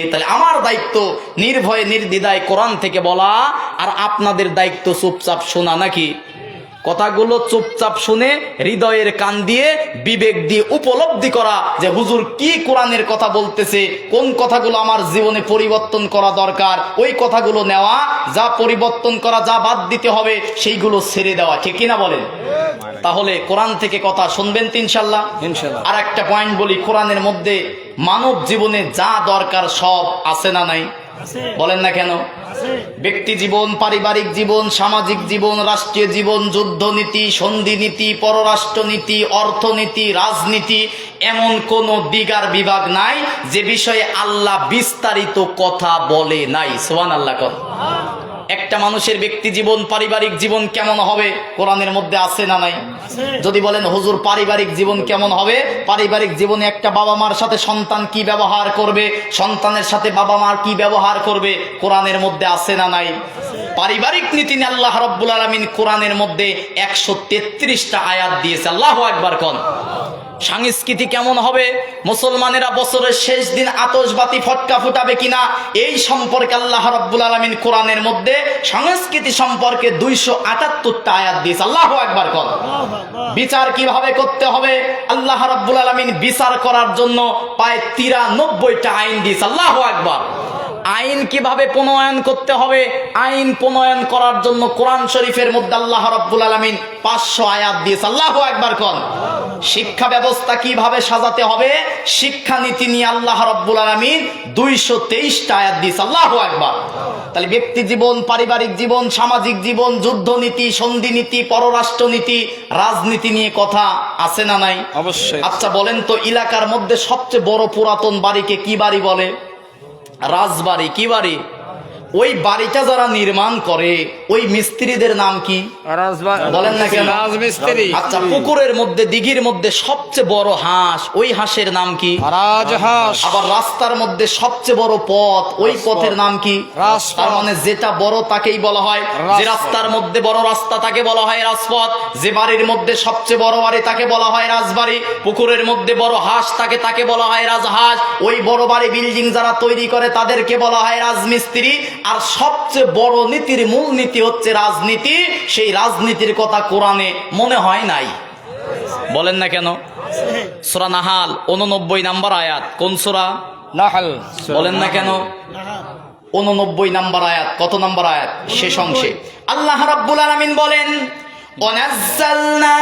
তাহলে আমার দায়িত্ব নির্ভয়ে নির্দ্বিধায় কোরআন থেকে বলা, আর আপনাদের দায়িত্ব চুপচাপ শোনা, নাকি? কথাগুলো চুপচাপ শুনে হৃদয়ের কান দিয়ে বিবেক দিয়ে উপলব্ধি করা যে হুজুর কি কোরআনের কথা বলতেছে, কোন কথাগুলো আমার জীবনে পরিবর্তন করা দরকার, ওই কথাগুলো নেওয়া, যা পরিবর্তন করা, যা বাদ দিতে হবে সেইগুলো ছেড়ে দেওয়া, ঠিক কিনা বলেন? তাহলে কোরআন থেকে কথা শুনবেন তো ইনশাল্লাহ। আর একটা পয়েন্ট বলি, কোরআনের মধ্যে মানব জীবনে যা দরকার সব আছে না নাই? বলেন না কেন? ব্যক্তি জীবন, পারিবারিক জীবন, সামাজিক জীবন, রাষ্ট্রীয় জীবন, যুদ্ধনীতি, সন্ধি নীতি, পররাষ্ট্র নীতি, অর্থনীতি, রাজনীতি, এমন কোন দিক আর বিভাগ নাই যে বিষয়ে আল্লাহ বিস্তারিত কথা বলে নাই। সুবহানাল্লাহ। একটা মানুষের ব্যক্তি জীবন, পারিবারিক জীবন কেমন হবে কোরআনের মধ্যে আছে না নাই? যদি বলেন হুজুর পারিবারিক জীবন কেমন হবে, পারিবারিক জীবনে একটা বাবা মার সাথে সন্তান কি ব্যবহার করবে, সন্তানের সাথে বাবা মার কি ব্যবহার করবে, কোরআনের মধ্যে আছে না নাই? পারিবারিক নীতি নিয়ে আল্লাহ রাব্বুল আলামিন কোরআনের মধ্যে 133টা আয়াত দিয়েছে। আল্লাহু আকবার কোন। সংস্কৃতি কেমন হবে, মুসলমানেরা বছরের শেষ দিন আতশবাতি ফটকা ফুটাবে কিনা, এই সম্পর্কে আল্লাহ রাব্বুল আলামিন কোরআনের মধ্যে সংস্কৃতি সম্পর্কে 278টা আয়াত দিয়েছে। আল্লাহু আকবার কোন। বিচার কিভাবে করতে হবে, আল্লাহ রাব্বুল আলামিন বিচার করার জন্য প্রায় 93টা আইন দিয়েছে। আল্লাহু আকবার। আইন কিভাবে প্রণয়ন করতে হবে, আইন প্রণয়ন করার জন্য কোরআন শরীফের মধ্যে আল্লাহ রাব্বুল আলামিন 500 আয়াত দিয়েছে। আল্লাহু আকবার কোন। শিক্ষা ব্যবস্থা কিভাবে সাজাতে হবে, শিক্ষা নীতি নিয়ে আল্লাহ রাব্বুল আলামিন 223টা আয়াত দিয়েছে। আল্লাহু আকবার। তাহলে ব্যক্তি জীবন, পারিবারিক জীবন, সামাজিক জীবন, যুদ্ধনীতি, সন্ধি নীতি, পররাষ্ট্র নীতি, রাজনীতি নিয়ে কথা আছে না নাই? অবশ্যই। আচ্ছা বলেন তো, এলাকার মধ্যে সবচেয়ে বড় পুরাতন বাড়িকে কি বাড়ি বলে? রাজবাড়ি। কি বাড়ি? ওই বাড়িটা যারা নির্মাণ করে ওই মিস্ত্রিদের নাম কি বলেন না কেন? রাজমিস্ত্রি। আচ্ছা, পুকুরের মধ্যে দিঘির মধ্যে সবচেয়ে বড় হাঁস ওই হাঁসের নাম কি? রাজহাঁস। আবার রাস্তার মধ্যে সবচেয়ে বড় পথ ওই পথের নাম কি? রাজপথ। তার মানে যেটা বড় তাকেই বলা হয় যে রাস্তার মধ্যে বড় রাস্তা তাকে বলা হয় রাজপথ, যে বাড়ির মধ্যে সবচেয়ে বড় বাড়ি তাকে বলা হয় রাজবাড়ি, পুকুরের মধ্যে বড় হাঁস তাকে বলা হয় রাজহাঁস, ওই বড় বাড়ি বিল্ডিং যারা তৈরি করে তাদেরকে বলা হয় রাজমিস্ত্রি। আর সবচেয়ে বড় নীতির মূল নীতি হচ্ছে রাজনীতি। সেই রাজনীতির কথা কোরআনে মনে হয় নাই। বলেন না কেন? সূরা নাহাল 89 নম্বর আয়াত। কোন সূরা? নাহল। বলেন না কেন? 89 নম্বর আয়াত। কত নম্বর আয়াত? শেষ অংশে আল্লাহ রাব্বুল আলামিন বলেন, ওয়ানাজ্জালনা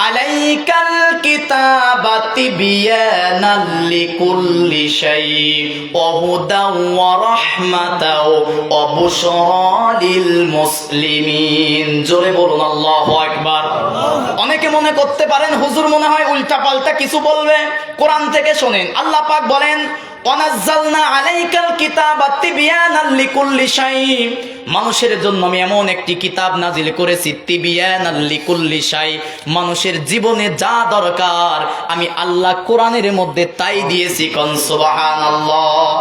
আলাইকাল কিতাবা তিবয়ানাল লিকুল্লি শাই ওয়া হুদাও ওয়া রাহমাতাও ওয়া বুশরা লিল মুসলিমিন। জোরে বলুন আল্লাহু আকবার। অনেকে মনে করতে পারেন হুজুর মনে হয় উল্টা পাল্টা কিছু বলবে। কোরআন থেকে শোনেন, আল্লাহ পাক বলেন, ওয়ানাজ্জালনা আলাইকাল কিতাবা তিবয়ানাল লিকুল্লি শাই, মানুষের জন্য আমি এমন একটি কিতাব নাজিল করেছি, তিবয়ানাল লিকুল্লি শাই, মানুষের জীবনে যা দরকার আমি আল্লাহ কোরআনের মধ্যে তাই দিয়েছি। কোন সুবহানাল্লাহ।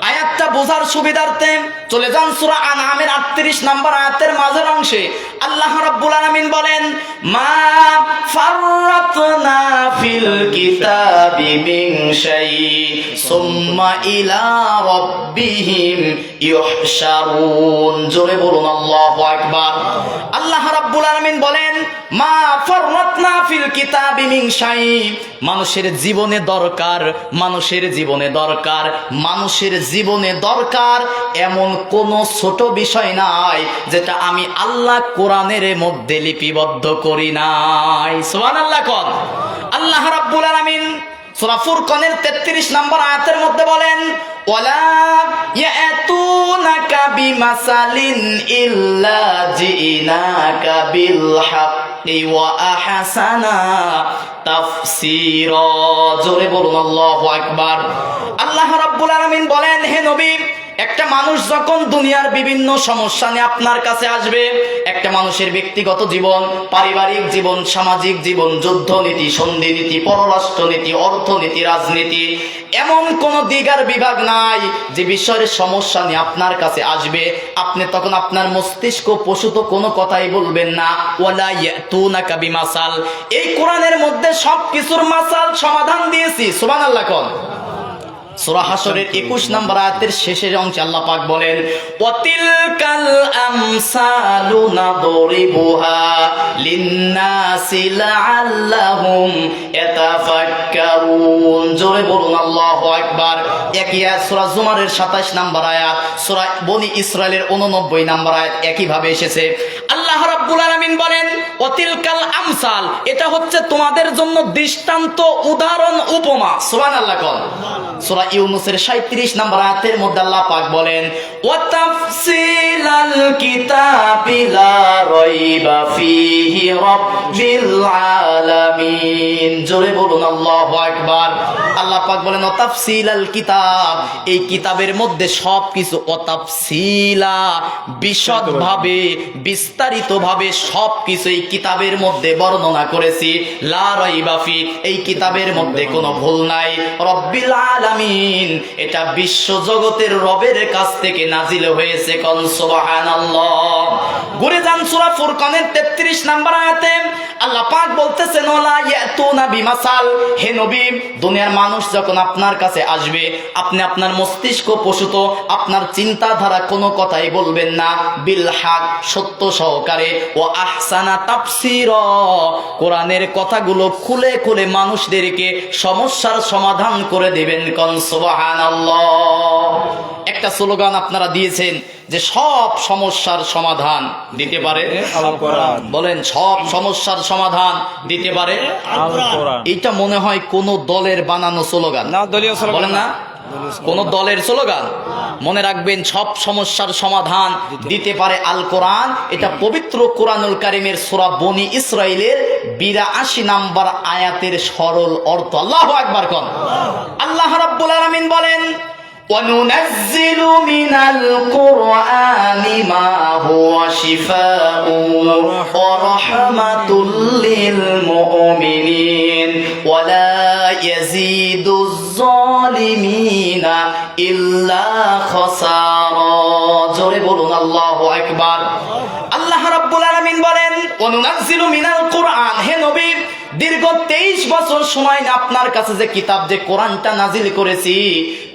আয়াতটা বোঝার সুবিধার্থে চলে যান সূরা আনআমের 38 নম্বর আয়াতের মাঝের অংশে। আল্লাহ রাব্বুল আলামিন বলেন, মা ফাররাতনা ফিল কিতাবি মিন শাই সুম্মা ইলা রাব্বিহিম ইউহশারুন। জোরে বলুন আল্লাহু আকবার। আল্লাহ রাব্বুল আলামিন বলেন, মা ফাররাতনা ফিল কিতাবি মিন শাই, মানুষের জীবনে দরকার, মানুষের জীবনে দরকার, মানুষের জীবনে দরকার এমন কোন ছোট বিষয় নাই যেটা আমি আল্লাহ কোরআনের মধ্যে লিপিবদ্ধ করি নাই। সুবহানাল্লাহ। কোন আল্লাহ রাব্বুল আলামিন সূরা ফুরকানের 33 নম্বর আয়াতের মধ্যে বলেন, ওয়ালা ইয়াতুনাকা বিমাসালিন ইল্লা জিনাকা বিল হাক্কি ওয়া আহসানা তাফসীরা। জোরে বলুন আল্লাহু আকবার। আল্লাহ রাব্বুল আলামিন বলেন, হে নবী, একটা মানুষ যখন দুনিয়ার বিভিন্ন সমস্যা নিয়ে আপনার কাছে আসবে, একটা মানুষের ব্যক্তিগত জীবন, পারিবারিক জীবন, সামাজিক জীবন, যুদ্ধনীতি, সন্ধিনীতি, পররাষ্ট্রনীতি, অর্থনীতি, রাজনীতি, এমন কোন দিক আর বিভাগ নাই যে বিষয়ের সমস্যা নিয়ে আপনার কাছে আসবে আপনি তখন আপনার মস্তিষ্ক প্রসূত কোনো কথাই বলবেন না। ওয়ালা ইয়াতুনাকা বিমাসাল, এই কোরআনের মধ্যে সবকিছুর মাসাল সমাধান দিয়েছি। সুবহানাল্লাহ। কোন সূরা হাশরের 21 নম্বর আয়াতের শেষের অংশে আল্লাহ পাক বলেন, ওয়াতিলকাল আমসালু নাদরিবুহা লিন্নাসি লাআল্লাহুম ইয়াতাফাক্কারুন। জোরে বলুন আল্লাহু আকবার। একই আয়াত সূরা জুমারের 27 নম্বর আয়াত, সূরা বনি ইসরাইলের 89 নম্বর আয়াত একই ভাবে এসেছে। আল্লাহ রাব্বুল আলামিন বলেন, ওয়াতিলকাল আমসাল, এটা হচ্ছে তোমাদের জন্য দৃষ্টান্ত, উদাহরণ, উপমা। সুবহানাল্লাহ। কোন সূরা ইউনূসের 37 নম্বর আয়াতের মধ্যে আল্লাহ পাক বলেন, ওয়া তাফসিলাল কিতাবি লা রাইবা ফীহি রাব্বিল আলামিন। জোরে বলুন আল্লাহু আকবার। আল্লাহ পাক বলেন, ওয়া তাফসিলাল কিতাব, এই কিতাবের মধ্যে সবকিছু, ওয়া তাফসিলা, বিশদভাবে, বিস্তারিতভাবে সবকিছু এই কিতাবের মধ্যে বর্ণনা করেছি। লা রাইবা ফী, এই কিতাবের মধ্যে কোনো ভুল নাই। রব্বিল আলামিন, এটা বিশ্ব জগতের রবের কাছ থেকে নাজিল হয়েছে। কোন সুবহানাল্লাহ। ঘুরে যান সূরা ফুরকানের 33 নম্বর আয়াতে আল্লাহ পাক বলতেছেন, ওয়ালা ইয়াতুনা বিমাসাল, হে নবী, দুনিয়ার মানুষ যখন আপনার কাছে আসবে আপনি আপনার মস্তিষ্ক প্রসূত, আপনার চিন্তাধারা কোনো কথাই বলবেন না। বিল হক, সত্য সহকারে, ও আহসানা তাফসীরা, কোরআনের কথাগুলো খুলে খুলে মানুষদেরকে সমস্যার সমাধান করে দেবেন। কোন সুবহানাল্লাহ। একটা স্লোগান আপনারা দিয়েছেন যে সব সমস্যার সমাধান দিতে পারে আল কোরআন। বলেন, সব সমস্যার সমাধান দিতে পারে আল কোরআন। এইটা মনে হয় কোন দলের বানানো স্লোগান না, দলীয় স্লোগান বলেন না, কোন দলের স্লোগান। মনে রাখবেন, সব সমস্যার সমাধান দিতে পারে আল কোরআন। এটা পবিত্র কোরআনুল কারীমের সূরা বনি ইসরাইলের 82 নম্বর আয়াতের সরল অর্থ। আল্লাহু আকবার। কোন আল্লাহ রাব্বুল আলামিন বলেন, وَنُنَزِّلُ مِنَ الْقُرْآنِ مَا هُوَ شِفَاءٌ وَرَحْمَةٌ لِّلْمُؤْمِنِينَ وَلَا يَزِيدُ الظَّالِمِينَ إِلَّا خَسَارًا জোরে বলুন আল্লাহু আকবার। আল্লাহ রাব্বুল আলামিন বলেন ওয়ানুনাজ্জিলু মিনাল কুরআন, হে নবী দীর্ঘ 23 বছর সময় আপনার কাছে যে কিতাব যে কোরআনটা নাজিল করেছি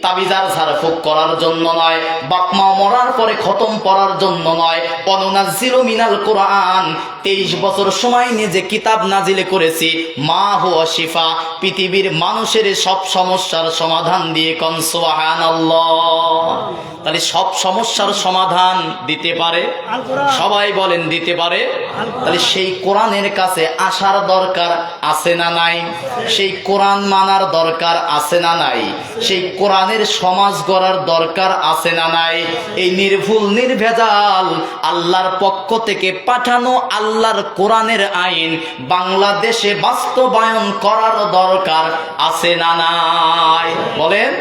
তাবিজার ঝাড়ফুঁক করার জন্য নয়, বাপমা মরার পরে খতম পড়ার জন্য নয়। ওয়ানুনাজ্জিলু মিনাল কুরআন 23 বছর সময় নিয়ে যে কিতাব নাজিল করেছি মা হুয়া শিফা, পৃথিবীর মানুষের সব সমস্যার সমাধান দিয়ে কোন সুবহানাল্লাহ। তাহলে সব সমস্যার সমাধান দিতে পারে, সবাই বলেন দিতে পারে। তাহলে সেই কোরআনের কাছে আসার দরকার আছে না নাই? সেই কোরআন মানার দরকার আছে না নাই? সেই কোরআনের সমাজ গড়ার দরকার আছে না নাই? এই নির্ভুল নির্ভেজাল আল্লাহর পক্ষ থেকে পাঠানো আল্লাহর কোরআনের আইন বাংলাদেশে বাস্তবায়ন করার দরকার আছে না নাই? বলেন।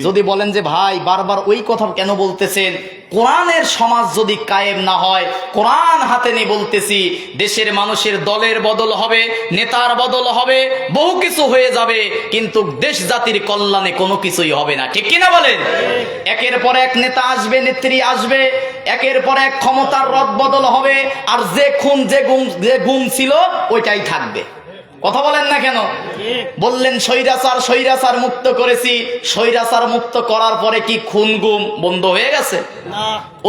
যদি বলেন যে ভাই বারবার ওই কথা কেন বলতেছেন, কোরআনের সমাজ যদি কায়েম না হয়, কোরআন হাতে নিয়ে বলতেছি দেশের মানুষের দলের বদল হবে, নেতার বদল হবে, বহু কিছু হয়ে যাবে, কিন্তু দেশ জাতির কল্যাণে কোনো কিছুই হবে না। ঠিক কিনা বলেন? একের পর এক নেতা আসবে, নেত্রী আসবে, একের পর এক ক্ষমতার রদ বদল হবে, আর যে খুন যে গুম ছিল ওইটাই থাকবে। কথা বলেন না কেন? বললেন স্বৈরাচার মুক্ত করেছি, স্বৈরাচার মুক্ত করার পরে কি খুন গুম বন্ধ হয়ে গেছে?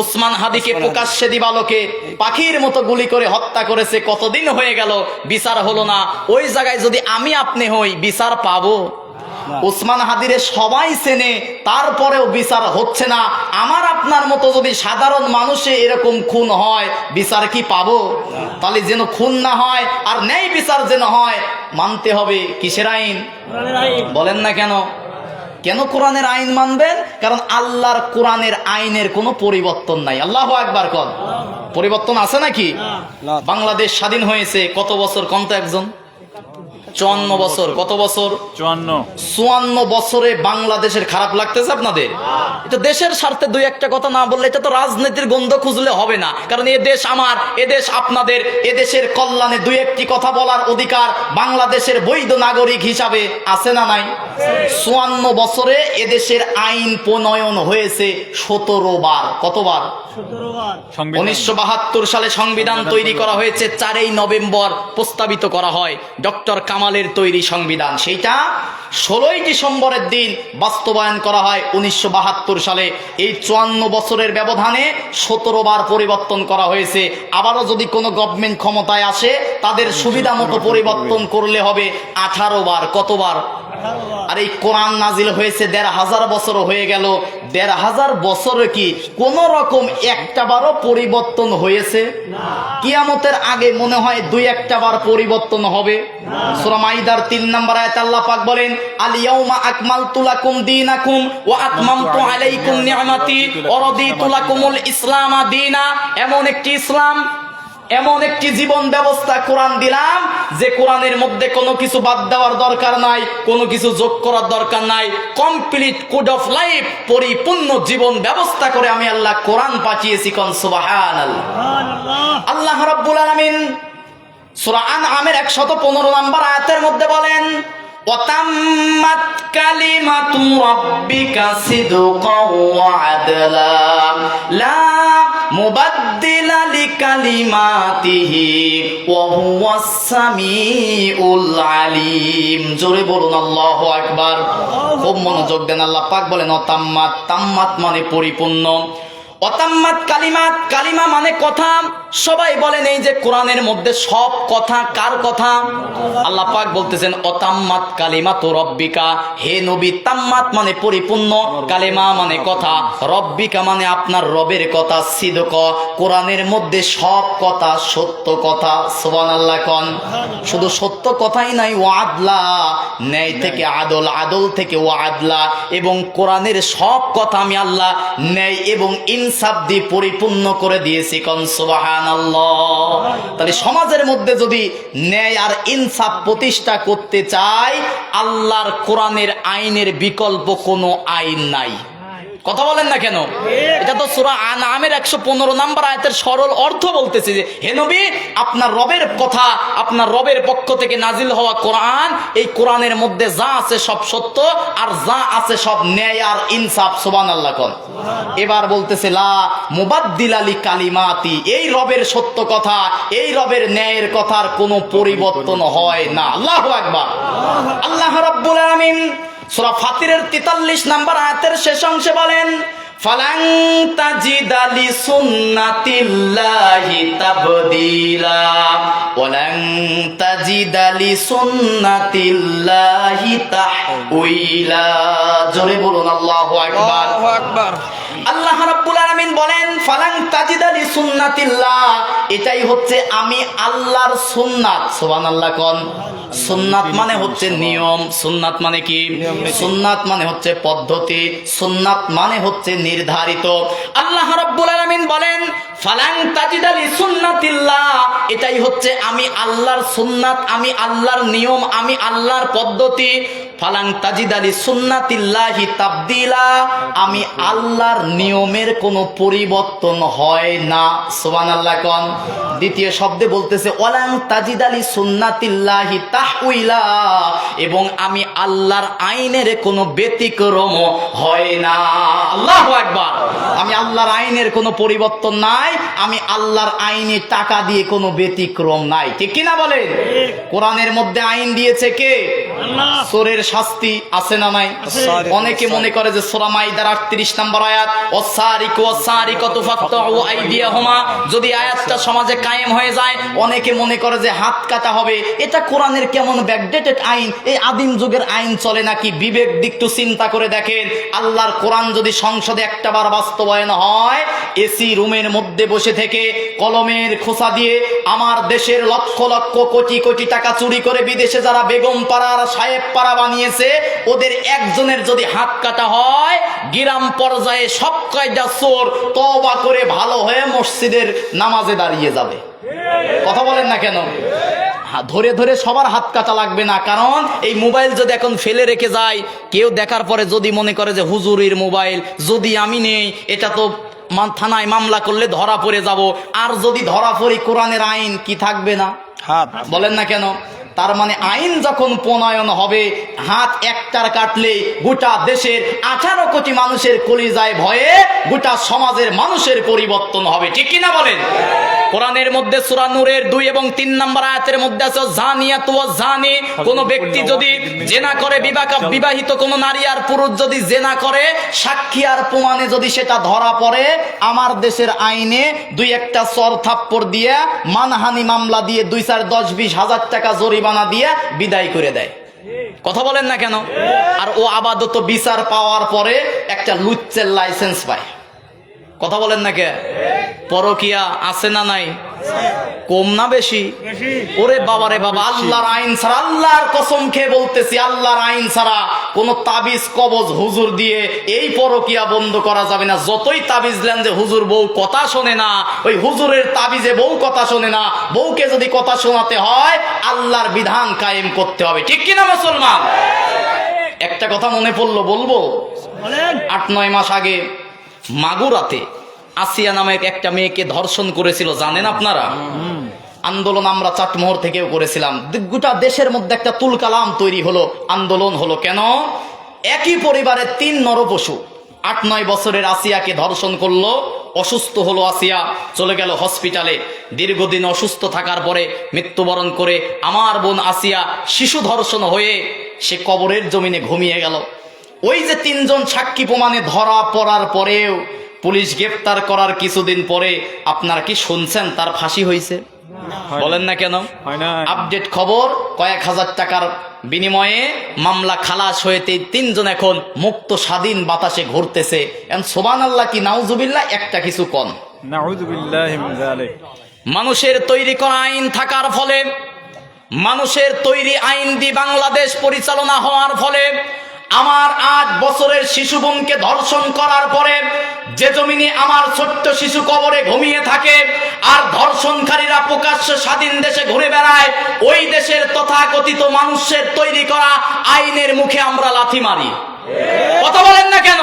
ওসমান হাদিকে প্রকাশ্যে দিবালোকে পাখির মতো গুলি করে হত্যা করেছে, কতদিন হয়ে গেল, বিচার হলো না। ওই জায়গায় যদি আমি আপনি হই বিচার পাবো? ওসমান হাদিরে সবাই চেনে, তারপরেও বিচার হচ্ছে না। আমার আপনার মতো যদি সাধারণ মানুষে এরকম খুন হয় বিচার কি পাবো? তাহলে যেন খুন না হয় আর ন্যায় বিচার যেন হয়, মানতে হবে কিসের আইন? বলেন না কেন? কেন কোরআনের আইন মানবেন? কারণ আল্লাহর কোরআনের আইনের কোনো পরিবর্তন নাই। আল্লাহু আকবার কন। পরিবর্তন আছে নাকি? বাংলাদেশ স্বাধীন হয়েছে কত বছর? কত একজন? 54 বছর। কত বছর? 54 বছরে বাংলাদেশের খারাপ লাগতেছে আপনাদের? এটা দেশের স্বার্থে দুই একটা কথা না বললে এটা তো রাজনীতির গন্ধ খুঁজলে হবে না। কারণ এ দেশ আমার, এ দেশ আপনাদের, এ দেশের কল্যাণে দুই একটি কথা বলার অধিকার বাংলাদেশের বৈধ নাগরিক হিসাবে আছে না নাই? 54 বছরে এদেশের আইন প্রণয়ন হয়েছে 17 বার। কতবার? 1972 সালে সংবিধান তৈরি করা হয়েছে, 4 নভেম্বর প্রস্তাবিত করা হয় ডক্টর কামালের তৈরি সংবিধান। সেইটা 16 ডিসেম্বরের দিন বাস্তবায়ন করা হয় 1972 সালে। এই 54 বছরের ব্যবধানে 17 বার পরিবর্তন করা হয়েছে। আবারও যদি কোনো গভর্নমেন্ট ক্ষমতায় আসে তাদের সুবিধা মতো পরিবর্তন করলে হবে 18 বার। কতবার? আর এই কোরআন নাজিল হয়েছে 1500 বছর হয়ে গেল। 1500 বছরে কি কোন রকম একটা বারও পরিবর্তন হয়েছে? কিয়ামতের আগে মনে হয় দুই একটা বার পরিবর্তন হবে। সূরা মাইদার 3 নম্বর আয়াতে আল্লাহ পাক বলেন আল ইয়াউমা আকমালতু লাকুম দীনাকুম ওয়া আতমামতু আলাইকুম নি'মাতি ওয়া রাদিতু লাকুমুল ইসলামা দীনা। এমন একটি ইসলাম, এমন একটি জীবন ব্যবস্থা কোরআন দিলাম যে কোরআনের মধ্যে কোনো কিছু বাদ দেওয়ার দরকার নাই, কোনো কিছু যোগ করার দরকার নাই। কমপ্লিট কোড অফ লাইফ, পরিপূর্ণ জীবন ব্যবস্থা করে আমি আল্লাহ কোরআন পাঠিয়েছি। কোন সুবহানাল্লাহ। আল্লাহ রাব্বুল আলামিন সূরা আনআমের 115 নম্বর আয়াতের মধ্যে বলেন ওয়াতাম্মাত কালিমাতু রাব্বিকা সিদকাও ওয়া আদলা লা মুবাদদিলা লিকালিমাতিহি ওয়া হুয়াস সামিউল আলিম। জোরে বলুন আল্লাহু আকবার। খুব মনোযোগ দেন। আল্লাহ পাক বলেন ওয়াতাম্মাত, তাম্মাত মানে পরিপূর্ণ। অতাম্মাত কালিমাত, কালিমা মানে কথা। সবাই বলেন এই যে কোরআনের মধ্যে সব কথা কার কথা? আল্লাহ পাক বলতেছেন অতাম্মাত কালিমাতু রব্বিকা, হে নবী তাম্মাত মানে পরিপূর্ণ, কালিমা মানে কথা, রব্বিকা মানে আপনার রবের কথা, সিদক কোরআনের মধ্যে সব কথা সত্য কথা। সুবহানাল্লাহ কোন। শুধু সত্য কথাই নাই, ওয়াদলা ন্যায় থেকে আদল, আদল থেকে ওয়াদলা, এবং কোরআনের সব কথা আমি আল্লাহ ন্যায় এবং ইনসাফ দিয়ে পরিপূর্ণ করে দিয়েছি। কোন সুবহানাল্লাহ। তাহলে সমাজের মধ্যে যদি ন্যায় আর ইনসাফ প্রতিষ্ঠা করতে চাই, আল্লাহর কোরআনের আইনের বিকল্প কোনো আইন নাই। কথা বলেন না কেন? এটা তো সূরা আনআমের 115 নম্বর আয়াতের সরল অর্থ বলতেছে যে হে নবী, আপনার রবের কথা, আপনার রবের পক্ষ থেকে নাজিল হওয়া কোরআন, এই কোরআনের মধ্যে যা আছে সব সত্য, আর যা আছে সব ন্যায় আর ইনসাফ। সুবহানাল্লাহ কোন। এবার বলতেছে লা মুবাদ্দিলা লিকালিমাতি, এই রবের সত্য কথা, এই রবের ন্যায়ের কথার কোনো পরিবর্তন হয় না। আল্লাহু আকবার। আল্লাহ রাব্বুল আলামিন সূরা ফাতিরের 43 নম্বর আয়াতের শেষ অংশে বলেন, ফালাং তাজিদা লিসুন্নাতিল্লাহি তাবদীলা ওয়ালাং তাজিদা লিসুন্নাতিল্লাহি তাহউইলা। জোরে বলুন আল্লাহু আকবার। আল্লাহু আকবার। আল্লাহ রাব্বুল আলামিন বলেন ফালাং তাজিদা লিসুন্নাতিল্লাহ, এটাই হচ্ছে আমি আল্লাহর সুন্নাত। সুবহানাল্লাহ কোন। সুন্নাত মানে হচ্ছে নিয়ম, সুন্নাত মানে কি? সুন্নাত মানে হচ্ছে পদ্ধতি, সুন্নাত মানে হচ্ছে নির্ধারিত। আল্লাহ রাব্বুল আলামিন বলেন ফালাং তাজিদা লিসুন্নাতিল্লাহ, এটাই হচ্ছে আমি আল্লাহর সুন্নাত, আমি আল্লাহর নিয়ম, আমি আল্লাহর পদ্ধতি। ফালাং তাজিদা লিসুন্নাতিল্লাহি তাবদীলা, আমি আল্লাহর নিয়মের কোনো পরিবর্তন হয় না। সুবহানাল্লাহ কোন। দ্বিতীয় শব্দে বলতেছে ওয়ালাং তাজিদা লিসুন্নাতিল্লাহি তাহউইলা, এবং আমি আল্লাহর আইনের কোনো ব্যতিক্রম হয় না। আল্লাহু আকবার। আমি আল্লাহর আইনের কোনো পরিবর্তন নাই, আমি আল্লাহর আইনে টাকা দিয়ে কোনো ব্যতিক্রম নাই। ঠিক কিনা বলেন? কোরআনের মধ্যে আইন দিয়েছে কে? আল্লাহ। চোরের শাস্তি আছে না নাই? অনেকে মনে করে যে সূরা মাইদার 38 নম্বর আয়াত ওয়াসারিকু ওয়াসারিকাতু ফাকতাউ আইদিয়াহুমা, যদি আয়াতটা সমাজে কায়েম হয়ে যায়, অনেকে মনে করে যে হাত কাটা হবে। এটা কোরআনের কেমন ব্যাকডেটেড আইন, এই আদিম যুগের আইন চলে নাকি? বিবেক দিকটু চিন্তা করে দেখেন, আল্লাহর কোরআন যদি সংসদে একটাবার বাস্তবায়ন হয়, এসি রুমের মধ্যে বসে থেকে কলমের খোসা দিয়ে আমার দেশের লক্ষ লক্ষ কোটি কোটি টাকা চুরি করে বিদেশে যারা বেগম পাড়ার সাহেব পাড়া বানিয়েছে, ওদের একজনের যদি হাত কাটা হয়, গ্রাম পর্যায়ে সব কয়টা চোর তওবা করে ভালো হয়ে মসজিদের নামাজে দাঁড়িয়ে যাবে। কথা বলেন না কেন? ধরে ধরে সবার হাত কাটা লাগবে না, কারণ এই মোবাইল যদি এখন ফেলে রেখে যায়, কেউ দেখার পরে যদি মনে করে যে হুজুরের মোবাইল, যদি আমি নেই, এটা তো থানায় মামলা করলে ধরা পড়ে যাব। আর যদি ধরা পড়ি, কোরআনের আইন কি থাকবে না? হাত। বলেন না কেন? তার মানে আইন যখন প্রণয়ন হবে, হাত একটার কাটলে গোটা দেশের 18 কোটি মানুষের কলিজায় ভয়ে গোটা সমাজের মানুষের পরিবর্তন হবে। ঠিক কিনা বলেন? কোরআনের মধ্যে সূরা নূরের 2 এবং 3 নম্বর আয়াতের মধ্যে আছে জানিয়াতু ওয়াজ জানি, কোন ব্যক্তি যদি জেনা করে, বিবাহিত কোন নারী আর পুরুষ যদি জেনা করে, সাক্ষী আর প্রমাণে যদি সেটা ধরা পড়ে, আমার দেশের আইনে 2-1টা চর থাপ্পড় দিয়ে, মানহানি মামলা দিয়ে 2, 4, 10, 20 হাজার টাকা জরিমানা দিয়ে বিদায় করে দেয়। কথা বলেন না কেন? আর ও আপাতত বিচার পাওয়ার পরে একটা লুচ্চের লাইসেন্স পায়। কথা বলেন না কে? পরকিয়া আছে না নাই? কম না বেশি? ওরে বাবা রে বাবা, আল্লাহর আইন ছাড়া, আল্লাহর কসম খেয়ে বলতেছি, আল্লাহর আইন ছাড়া কোন তাবিজ কবজ হুজুর দিয়ে এই পরকিয়া বন্ধ করা যাবে না। যতই তাবিজ দেন যে হুজুর বউ কথা শোনে না, ওই হুজুরের তাবিজে বউ কথা শোনে না। বউকে যদি কথা শোনাতে হয়, আল্লাহর বিধান কায়েম করতে হবে। ঠিক কিনা মুসলমান? একটা কথা মনে পড়লো, বলবো? 8-9 মাস আগে মাগুরাতে আসিয়া নামে একটা মেয়েকে ধর্ষণ করেছিল, জানেন আপনারা? আন্দোলন আমরা চাটমোহর থেকেও করেছিলাম। গোটা দেশের মধ্যে একটা তুলকালাম তৈরি হলো, আন্দোলন হলো। কেন? একই পরিবারের 3 নরপশু 8-9 বছরের আসিয়াকে ধর্ষণ করলো। অসুস্থ হলো আসিয়া, চলে গেল হসপিটালে। দীর্ঘদিন অসুস্থ থাকার পরে মৃত্যুবরণ করে আমার বোন আসিয়া শিশু ধর্ষণ হয়ে সে কবরের জমিনে ঘুমিয়ে গেল। ওই যে 3 জন সাক্ষী প্রমাণে ধরা পড়ার পরেও পুলিশ গ্রেফতার করার কিছুদিন পরে আপনারা কি শুনছেন তার ফাঁসি হয়েছে? বলেন না কেন? আপডেট খবর, কয়েক হাজার টাকার বিনিময়ে মামলা খালাস হয়েতে 3 জন এখন মুক্ত স্বাধীন বাতাসে ঘুরতেছে। সুবহানাল্লাহ কি নাউজুবিল্লাহ, একটা কিছু কন। নাউজুবিল্লাহি মিন যালিক। মানুষের তৈরি করা আইন থাকার ফলে, মানুষের তৈরি আইন দিয়ে বাংলাদেশ পরিচালনা হওয়ার ফলে আমার 8 বছরের শিশু বোনকে ধর্ষণ করার পরে যে জমিনে আমার ছোট্ট শিশু কবরে ঘুমিয়ে থাকে আর ধর্ষণকারীরা প্রকাশ্যে স্বাধীন দেশে ঘুরে বেড়ায়, ওই দেশের তথাকথিত মানুষের তৈরি করা আইনের মুখে আমরা লাথি মারি। কথা বলেন না কেন?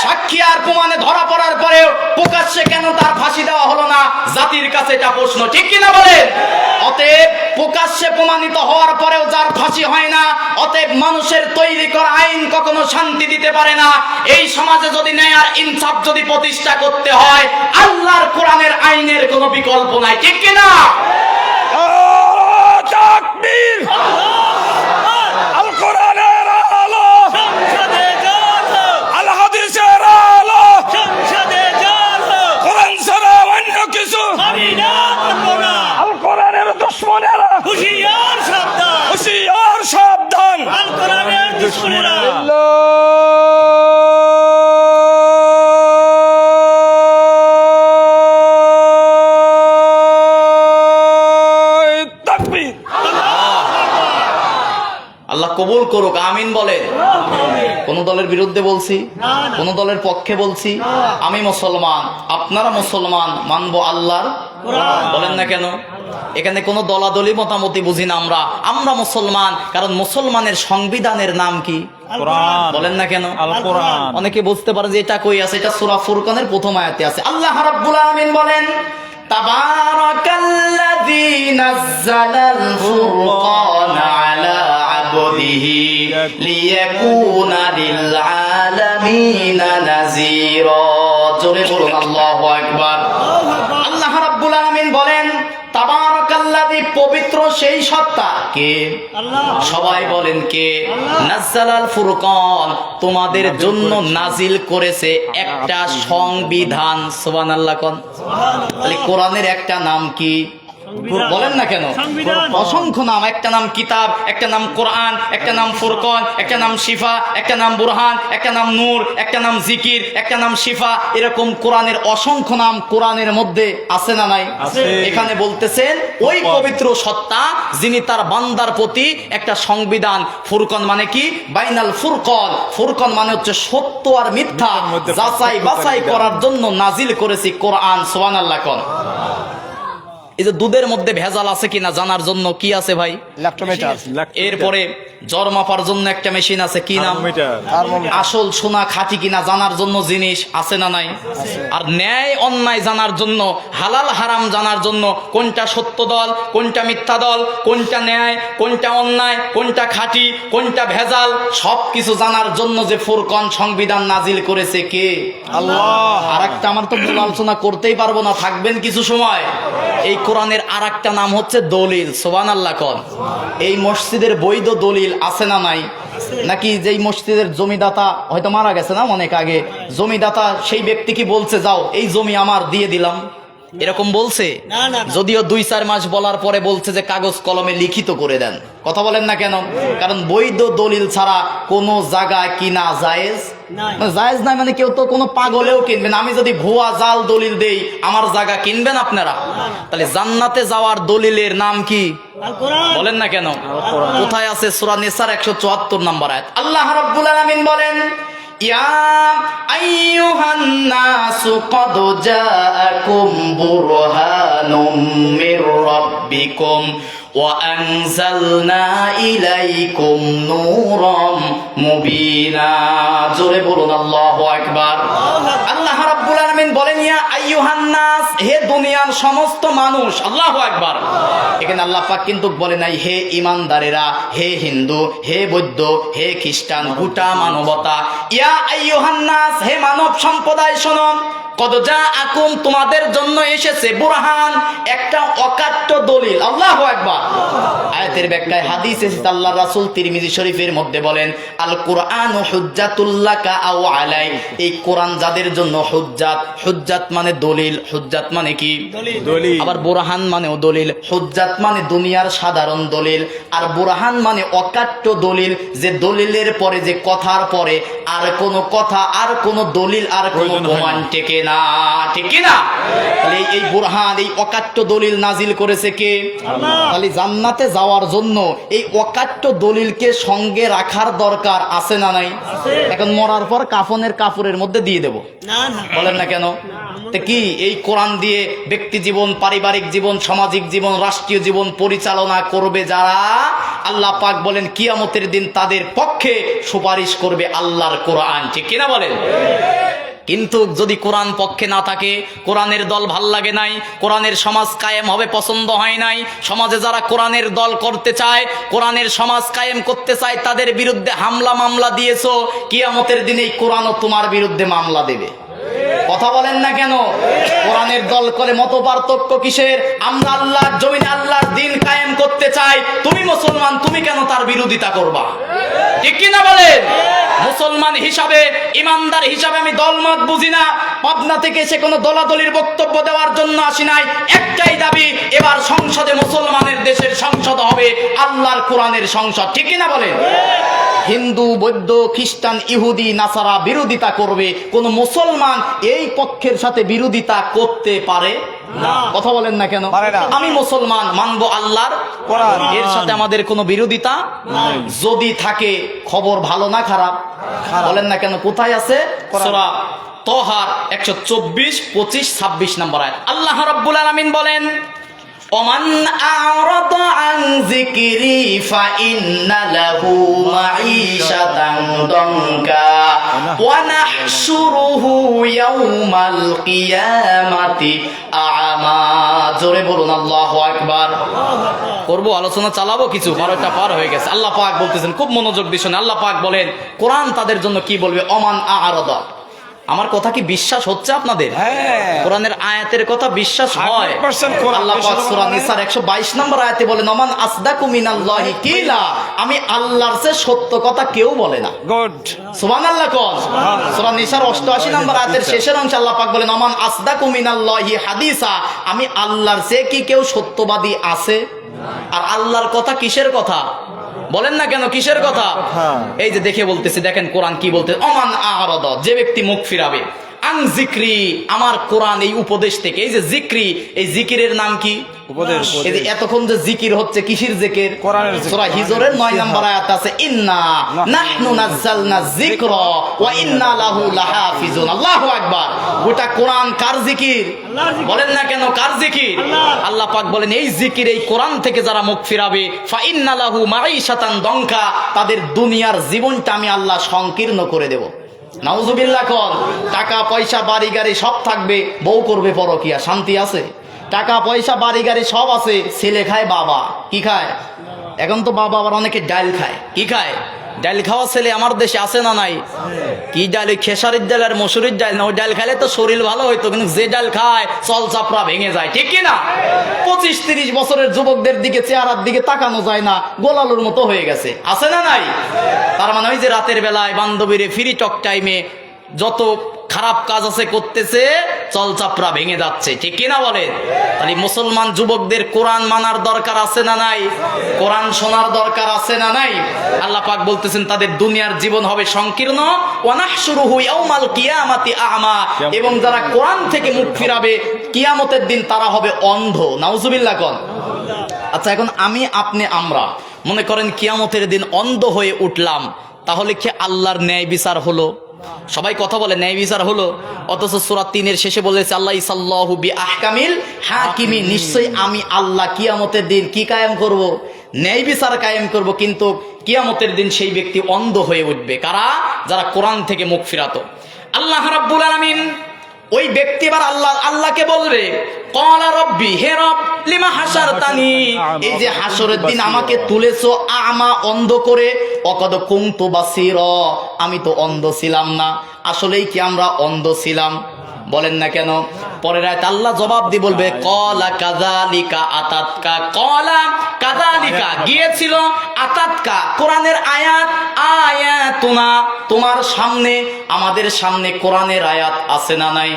সাক্ষী আর প্রমাণে ধরা পড়ার পরেও প্রকাশ্যে কেন তার ফাঁসি দেওয়া হলো না? জাতির কাছে এটা প্রশ্ন, ঠিক কিনা বলেন? অতএব প্রকাশ্যে প্রমাণিত হওয়ার পরেও যার ফাঁসি হয় না, অতএব মানুষের তৈরি করা আইন কখনো শান্তি দিতে পারে না। এই সমাজে যদি ন্যায় আর ইনসাফ যদি প্রতিষ্ঠা করতে হয়, আল্লাহর কোরআনের আইনের কোনো বিকল্প নাই, ঠিক কিনা? তাকবীর! আল কোরআনের আলো, আল হাদিসের আলো, কোরআন ছাড়া অন্য কিছু আল কোরআনের দুশমনেরা হুঁশিয়ার সাবধান। আল কোরআনের দুশমনেরা তাকবীর! আল্লাহ কবুল করুক, আমিন বলেন। কোন দলের বিরুদ্ধে বলছি? কোন দলের পক্ষে বলছি? আমি মুসলমান, আপনারা মুসলমান, মানবো আল্লাহর বলেন না কেন? এখানে কোনো দলাদলি মতামতি বুঝি না। আমরা মুসলমান, কারণ মুসলমানের সংবিধানের নাম কি? বলেন না কেন? অনেকে বুঝতে পারে যে এটা কই আছে, এটা সূরা ফুরকানের প্রথম আয়াতে আছে। আল্লাহ রাব্বুল আলামিন বলেন, তাবারাকাল্লাযী নাযালাল ফুরকানা আলা আবদিহি লিয়াকুনা লিল আলামিনা নাযীরা। জোরে বলুন আল্লাহু আকবার। আল্লাহ রাব্বুল আলামিন বলেন, তাবারাকাল্লাযী, পবিত্র সেই সত্তা। কে? আল্লাহ। সবাই বলেন কে? নাযালাল ফুরকান, তোমাদের জন্য নাজিল করেছে একটা সংবিধান। সুবহানাল্লাহ কোন? তাহলে কোরআনের একটা নাম কি? বলেন না কেন? অসংখ্য নাম। একটা নাম কিতাব, একটা নাম কোরআন, একটা নাম ফুরকান, একটা নাম শিফা, একটা নাম বুরহান, একটা নাম নূর, একটা নাম জিকির, একটা নাম শিফা। এরকম কোরআনের অসংখ্য নাম কোরআনের মধ্যে আছে না নাই? এখানে বলতেছেন ওই পবিত্র সত্তা যিনি তার বান্দার প্রতি একটা সংবিধান। ফুরকান মানে কি? বাইনাল ফুরকান। ফুরকান মানে হচ্ছে সত্য আর মিথ্যা যাচাই বাছাই করার জন্য নাজিল করেছি কোরআন। সুবহানাল্লাহ কোন? এই যে দুধের মধ্যে ভেজাল আছে কিনা জানার জন্য কি আছে ভাই? ল্যাক্টোমিটার। এরপরে জ্বর মাপার জন্য একটা মেশিন আছে, কি নাম? আসল সোনা খাঁটি কিনা জানার জন্য জিনিস আছে না নাই? আর ন্যায় অন্যায় জানার জন্য, হালাল হারাম জানার জন্য, কোনটা সত্য দল, কোনটা মিথ্যা দল, কোনটা ন্যায়, কোনটা অন্যায়, কোনটা খাঁটি, কোনটা ভেজাল, সবকিছু জানার জন্য যে ফুরকান সংবিধান নাজিল করেছে কে? আল্লাহ। আর একটা আমার তো মূল আলোচনা করতেই পারবো না, থাকবেন কিছু সময়। এই কোরআনের আর একটা নাম হচ্ছে দলিল। সুবহানাল্লাহ কোন? এই মসজিদের বৈধ দলিল আছে না নাই? নাকি যেই মসজিদের জমিদাতা হয়তো মারা গেছে না অনেক আগে, জমিদাতা সেই ব্যক্তি কি বলছে যাও এই জমি আমার দিয়ে দিলাম? এরকম বলছে? যদিও 2-4 মাস বলার পরে বলছে যে কাগজ কলমে লিখিত করে দেন। কথা বলেন না কেন? কারণ বৈধ দলিল ছাড়া কোনো জায়গায় কিনা জায়েজ জায়েজ নাই। মানে কেউ তো কোনো পাগলেও কিনবে না। আমি যদি ভুয়া জাল দলিল দেই, আমার জায়গা কিনবেন আপনারা? তাহলে জান্নাতে যাওয়ার দলিলের নাম কি? বলেন না কেন? কোথায় আছে? সূরা নিসার 174 নম্বর আয়াত। আল্লাহ রাব্বুল আলামিন বলেন, ইয়া আইয়ুহান নাসু ক্বাদ জাআকুম বুরহানুম মির রাব্বিকুম ওয়া আনজালনা ইলাইকুম নূরাম মুবিনা। জোরে বলুন আল্লাহু আকবার। আল্লাহ রাব্বুল আলামিন বলেন, ইয়া আইয়ুহান নাস, হে দুনিয়ার সমস্ত মানুষ। আল্লাহু আকবার। এখানে আল্লাহ পাক কিন্তু বলে নাই হে ঈমানদারেরা, হে হিন্দু, হে বৌদ্ধ, হে খ্রিস্টান, গোটা মানবতা। ইয়া আইয়ুহান নাস, হে মানব সম্প্রদায় শোনো, কদ জাআকুম, তোমাদের জন্য এসেছে বুরহান, একটা অকাট্য দলিল। আল্লাহু আকবার। আয়াতের ব্যাখ্যায় হাদিস এসেছে, আল্লাহর রাসূল তিরমিজি শরীফের মধ্যে বলেন, আল কুরআনু হুজ্জাতুল লাকা আও আলাই। এই কোরআন যাদের জন্য হুজ্জাত। হুজ্জাত মানে দলিল, হুজ্জাত মানে কি? দলিল। আবার বুরহান মানেও দলিল। হুজ্জাত মানে দুনিয়ার সাধারণ দলিল, আর বুরহান মানে অকাট্য দলিল, যে দলিলের পরে, যে কথার পরে আর কোনো কথা, আর কোনো দলিল, আর কোনো প্রমাণ টেকে না, ঠিক কি না? তাহলে এই বুরহান, এই অকাট্য দলিল নাজিল করেছে কে? তাহলে জান্নাতে যাওয়ার জন্য এই অকাট্য দলিলকে সঙ্গে রাখার দরকার আছে না নাই? এখন মরার পর কাফনের কাপড়ের মধ্যে দিয়ে দেব, বলেন না কেন? তো কি এই কোরআন দিয়ে ব্যক্তি জীবন, পারিবারিক জীবন, সামাজিক জীবন, রাষ্ট্রীয় জীবন পরিচালনা করবে যারা, আল্লাহ পাক বলেন কিয়ামতের দিন তাদের পক্ষে সুপারিশ করবে আল্লাহর কোরআন, ঠিক কিনা বলেন? কিন্তু যদি কোরআন পক্ষে না থাকে, কোরআনের দল ভাল লাগে নাই, কোরআনের সমাজ কায়েম হবে পছন্দ হয় নাই, সমাজে যারা কোরআনের দল করতে চায়, কোরআনের সমাজ কায়েম করতে চায়, তাদের বিরুদ্ধে হামলা মামলা দিয়েছো, কিয়ামতের দিনে এই কোরআনও তোমার বিরুদ্ধে মামলা দেবে। কথা বলেন না কেন? কোরআনের দল করে মত পার্থক্য কিসের? আমরা আল্লাহর জমিনে আল্লাহর দিন কায়েম করতে চাই, তুমি মুসলমান, তুমি কেন তার বিরোধিতা করবা? ঠিক কিনা বলেন? মুসলমান হিসাবে, ইমানদার হিসাবে আমি দলমত বুঝি না। পাবনা থেকে সে কোনো দলাদলির বক্তব্য দেওয়ার জন্য আসি নাই। একটাই দাবি, এবার সংসদে মুসলমানের দেশের সংসদ হবে আল্লাহর কোরআনের সংসদ, ঠিক কিনা বলেন? হিন্দু, বৌদ্ধ, খ্রিস্টান, ইহুদি, নাসারা বিরোধিতা করবে, কোন মুসলমান এই পক্ষের সাথে বিরোধিতা করতে পারে না। কথা বলেন না কেন? আমি মুসলমান, মানবো আল্লাহর কোরআন, এর সাথে আমাদের কোনো বিরোধিতা যদি থাকে, খবর ভালো না খারাপ? বলেন না কেন? কোথায় আছে? সূরা তাহার 124, 25, 26 নম্বর আয়াত। আল্লাহ রাব্বুল আলামিন বলেন, ওমান আ'রাদা আন যিকরি ফাইন্না লাহু মাঈশাতান দানকা ওয়া নাহশুরুহু ইয়াওমাল কিয়ামাতি আ'মা। জোরে বলুন আল্লাহু আকবার। করব আলোচনা চালাবো কিছু, 12টা পার হয়ে গেছে। আল্লাহ পাক বলতেছেন, খুব মনোযোগ দিয়ে শুনুন। আল্লাহ পাক বলেন কোরআন তাদের জন্য কি বলবে? ওমান আ'রাদা। আমার কথা কি বিশ্বাস হচ্ছে আপনাদের? কোরআনের আয়াতের কথা বিশ্বাস হয়? আল্লাহ পাক সূরা নিসার 122 নম্বর আয়াতে বলেন, ওমান আসদাকু মিনাল্লাহি কিলা। আমি আল্লাহর চেয়ে সত্য কথা কেউ বলে না। গুড, সুবহানাল্লাহ কোন? সূরা নিসার 88 নম্বর আয়াতের শেষের অংশে আল্লাহ পাক বলেন, ওমান আসদাকু মিনাল্লাহি হাদিসা। আমি আল্লাহর চেয়ে কি কেউ সত্যবাদী আছে? আর আল্লাহর কথা কিসের কথা? বলেন না কেন কিসের কথা? এই যে দেখে বলতেছি, দেখেন কোরআন কি বলতে, ওমান আ'রাদা, যে ব্যক্তি মুখ ফিরাবে, আন যিকরি, আমার কোরআন এই উপদেশ থেকে। এই যে যিকরি, এই যিকিরের নাম কি? উপদেশ। এই যে এতক্ষণ যে জিকির হচ্ছে, কিসের জিকির? কোরআনের জিকির। সূরা হিজরের 9 নম্বর আয়াত আছে, ইন্না নাহনু নাযালনা যিকরা ওয়া ইন্না লাহু লাহাফিজুন। আল্লাহু আকবার। গোটা কোরআন কার জিকির? বলেন না কেন কার জিকির? আল্লাহ পাক বলেন এই জিকির, এই কোরআন থেকে যারা মুখ ফিরাবে, ফাইন্না লাহু মাঈশাতান দনকা, তাদের দুনিয়ার জীবনটা আমি আল্লাহ সংকীর্ণ করে দেব। নাউজুবিল্লাহ কোন? টাকা পয়সা বাড়ি গাড়ি সব থাকবে, বউ করবে পরকিয়া, শান্তি আছে? টাকা পয়সা বাড়ি গাড়ি সব আছে, ছেলে খায় বাবা কি খায়? এখন তো বাবা আবার অনেকে ডাল খায়। কি খায়? ডাল খাওয়া ছেলে আমার দেশে আছে না নাই? কি ডাল? ওই খেসারির ডাল আর মসুরির ডাল না? ওই ডাল খাইলে তো শরীর ভালো হইতো, কিন্তু যে ডাল খায় চল চাপড়া ভেঙে যায়, ঠিক কিনা? 25-30 বছরের যুবকদের দিকে, চেহারার দিকে তাকানো যায় না, গোলালুর মতো হয়ে গেছে, আছে না নাই? তার মানে ওই যে রাতের বেলায় বান্ধবীরে ফ্রি টক টাইমে যত খারাপ কাজ আছে করতেছে, চল চাপড়া ভেঙে যাচ্ছে, ঠিক কিনা বলেন? তাহলে মুসলমান যুবকদের কোরআন মানার দরকার আছে না নাই? কোরআন শোনার দরকার আছে না নাই? আল্লাহ পাক বলতেছেন তাদের দুনিয়ার জীবন হবে সংকীর্ণ, ওয়া নাহশুরুহু ইয়াওমাল কিয়ামাতি আ'মা, এবং যারা কোরআন থেকে মুখ ফিরাবে কিয়ামতের দিন তারা হবে অন্ধ। নাউজুবিল্লাহ কোন? আচ্ছা, এখন আমি, আপনি, আমরা মনে করেন কিয়ামতের দিন অন্ধ হয়ে উঠলাম, তাহলে কি আল্লাহর ন্যায় বিচার হলো? সবাই কথা বলে ন্যায় বিচার হলো, অথচ সূরা 3-এর শেষে বলেছে আল্লাহ ইসাল্লাহু বি আহকামিল হাকিমি, নিশ্চয়ই আমি আল্লাহ কিয়ামতের দিন কি কায়েম করব? ন্যায় বিচার কায়েম করব। কিন্তু কিয়ামতের দিন সেই ব্যক্তি অন্ধ হয়ে উঠবে। কারা? যারা কোরআন থেকে মুখ ফিরাতো। আল্লাহ রাব্বুল আলামিন ওই ব্যক্তি এবার আল্লাহকে বলবে, ক্বালা রাব্বি, হে রব, লিমা হাসারতানি, এই যে হাসরের দিন আমাকে তুলেছো আমা, অন্ধ করে, ওয়াকাদ কুনতু বাসীরা, আমি তো অন্ধ ছিলাম না। আসলেই কি আমরা অন্ধ ছিলাম? বলেন না কেন? পরের আয়াত আল্লাহ জবাব দিয়ে বলবে কলা কাযালিকা আতাতকা, কলা কাযালিকা গিয়েছিল, আতাতকা কোরআনের আয়াত, আয়াতুনা তোমার সামনে, আমাদের সামনে কোরআনের আয়াত আছে না নাই?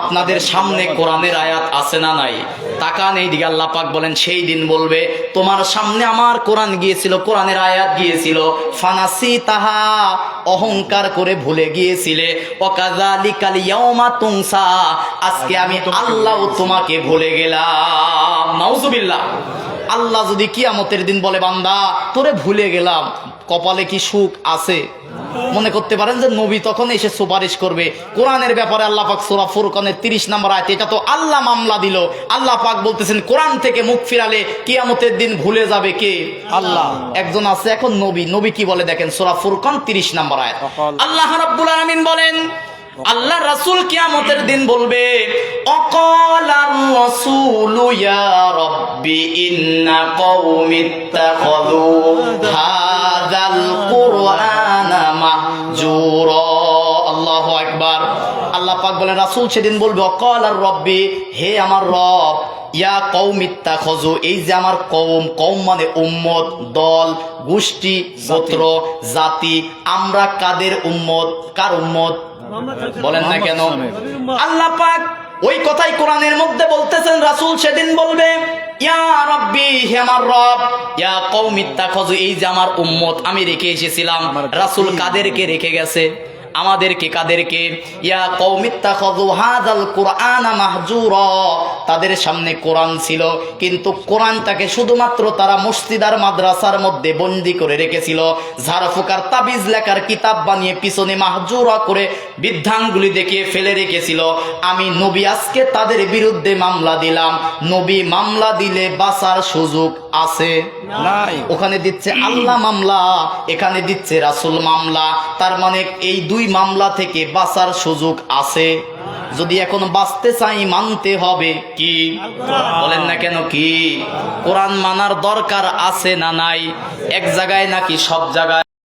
আপনাদের সামনে কোরআনের আয়াত আছে না নাই? তাকান এই দিকে, আল্লাহ পাক বলেন সেই দিন বলবে তোমার সামনে আমার কোরআন গিয়েছিল, কোরআনের আয়াত গিয়েছিল, ফানাসি তাহা অহংকার করে ভুলে গিয়েছিলে, ওয়াকাযালিকাল ইয়াউমা তুনসা আজকে আমি আল্লাহ তোমাকে ভুলে গেলাম। নাউজুবিল্লাহ। আল্লাহ যদি কিয়ামতের দিন বলে বান্দা তোরে ভুলে গেলাম, কপালে কি সুখ আছে? মনে করতে পারেন যে নবী তখন এসে সুপারিশ করবে কোরআনের ব্যাপারে। আল্লাহ পাক সূরা ফুরকানের 30 নম্বর আয়াত, এটা তো আল্লাহ মামলা দিল। আল্লাহ পাক বলতেছেন কোরআন থেকে মুখ ফিরালে কিয়ামতের দিন ভুলে যাবে কে? আল্লাহ। একজন আছে এখন নবী, নবী কি বলে দেখেন সূরা ফুরকান 30 নম্বর আয়াত, আল্লাহ রাব্বুল আলামিন বলেন আল্লাহ রাসূল কিয়ামতের দিন বলবে অকালার রাসূলু ইয়া রাব্বি ইন্না কওমি ইত্তাখাযু হাযাল কুরআনা মাহজুরা। আল্লাহু আকবার। আল্লাহ পাক বলেন রাসূল সেদিন বলবে অকালার রাব্বি, হে আমার রব, ইয়া কওমি ইত্তাখাযু এই যে আমার কওম, কওম মানে উম্মত, দল, গোষ্ঠী, গোত্র, জাতি। আমরা কাদের উম্মত? কার উম্মত বলেন না কেন? আল্লাহ পাক ওই কথাই কোরআনের মধ্যে বলতেছেন। রাসূল সেদিন বলবে ইয়া রাব্বি, হে আমার রব, ইয়া কওমি ইত্তাখাযু এই যে আমার উম্মত আমি রেখে এসেছিলাম। রাসূল কাদেরকে রেখে গেছে? আমাদেরকে। কাদেরকে? ইয়া কওমি ইত্তাখাযু হাযাল কুরআনা মাহজুরা তাদের সামনে কোরআন ছিল, কিন্তু কোরআনটাকে শুধুমাত্র তারা মসজিদ আর মাদ্রাসার মধ্যে বন্দি করে রেখেছিল। ঝাড়ফুকার তাবিজ লেখার কিতাব বানিয়ে পিছনে মাহজুরা করে বিধানগুলি দেখিয়ে ফেলে রেখেছিল। আমি নবী আজকে তাদের বিরুদ্ধে মামলা দিলাম। নবী মামলা দিলে বাঁচার সুযোগ আছে? নাই। ওখানে দিচ্ছে আল্লাহ মামলা, এখানে দিচ্ছে রাসূল মামলা। তার মানে এই দুই মামলা থেকে বাঁচার সুযোগ আছে। যদি এখন বাঁচতে চাই মানতে হবে কি? বলেন না কেন কি? কোরআন মানার দরকার আছে না নাই? এক জায়গায় নাকি সব জায়গায়?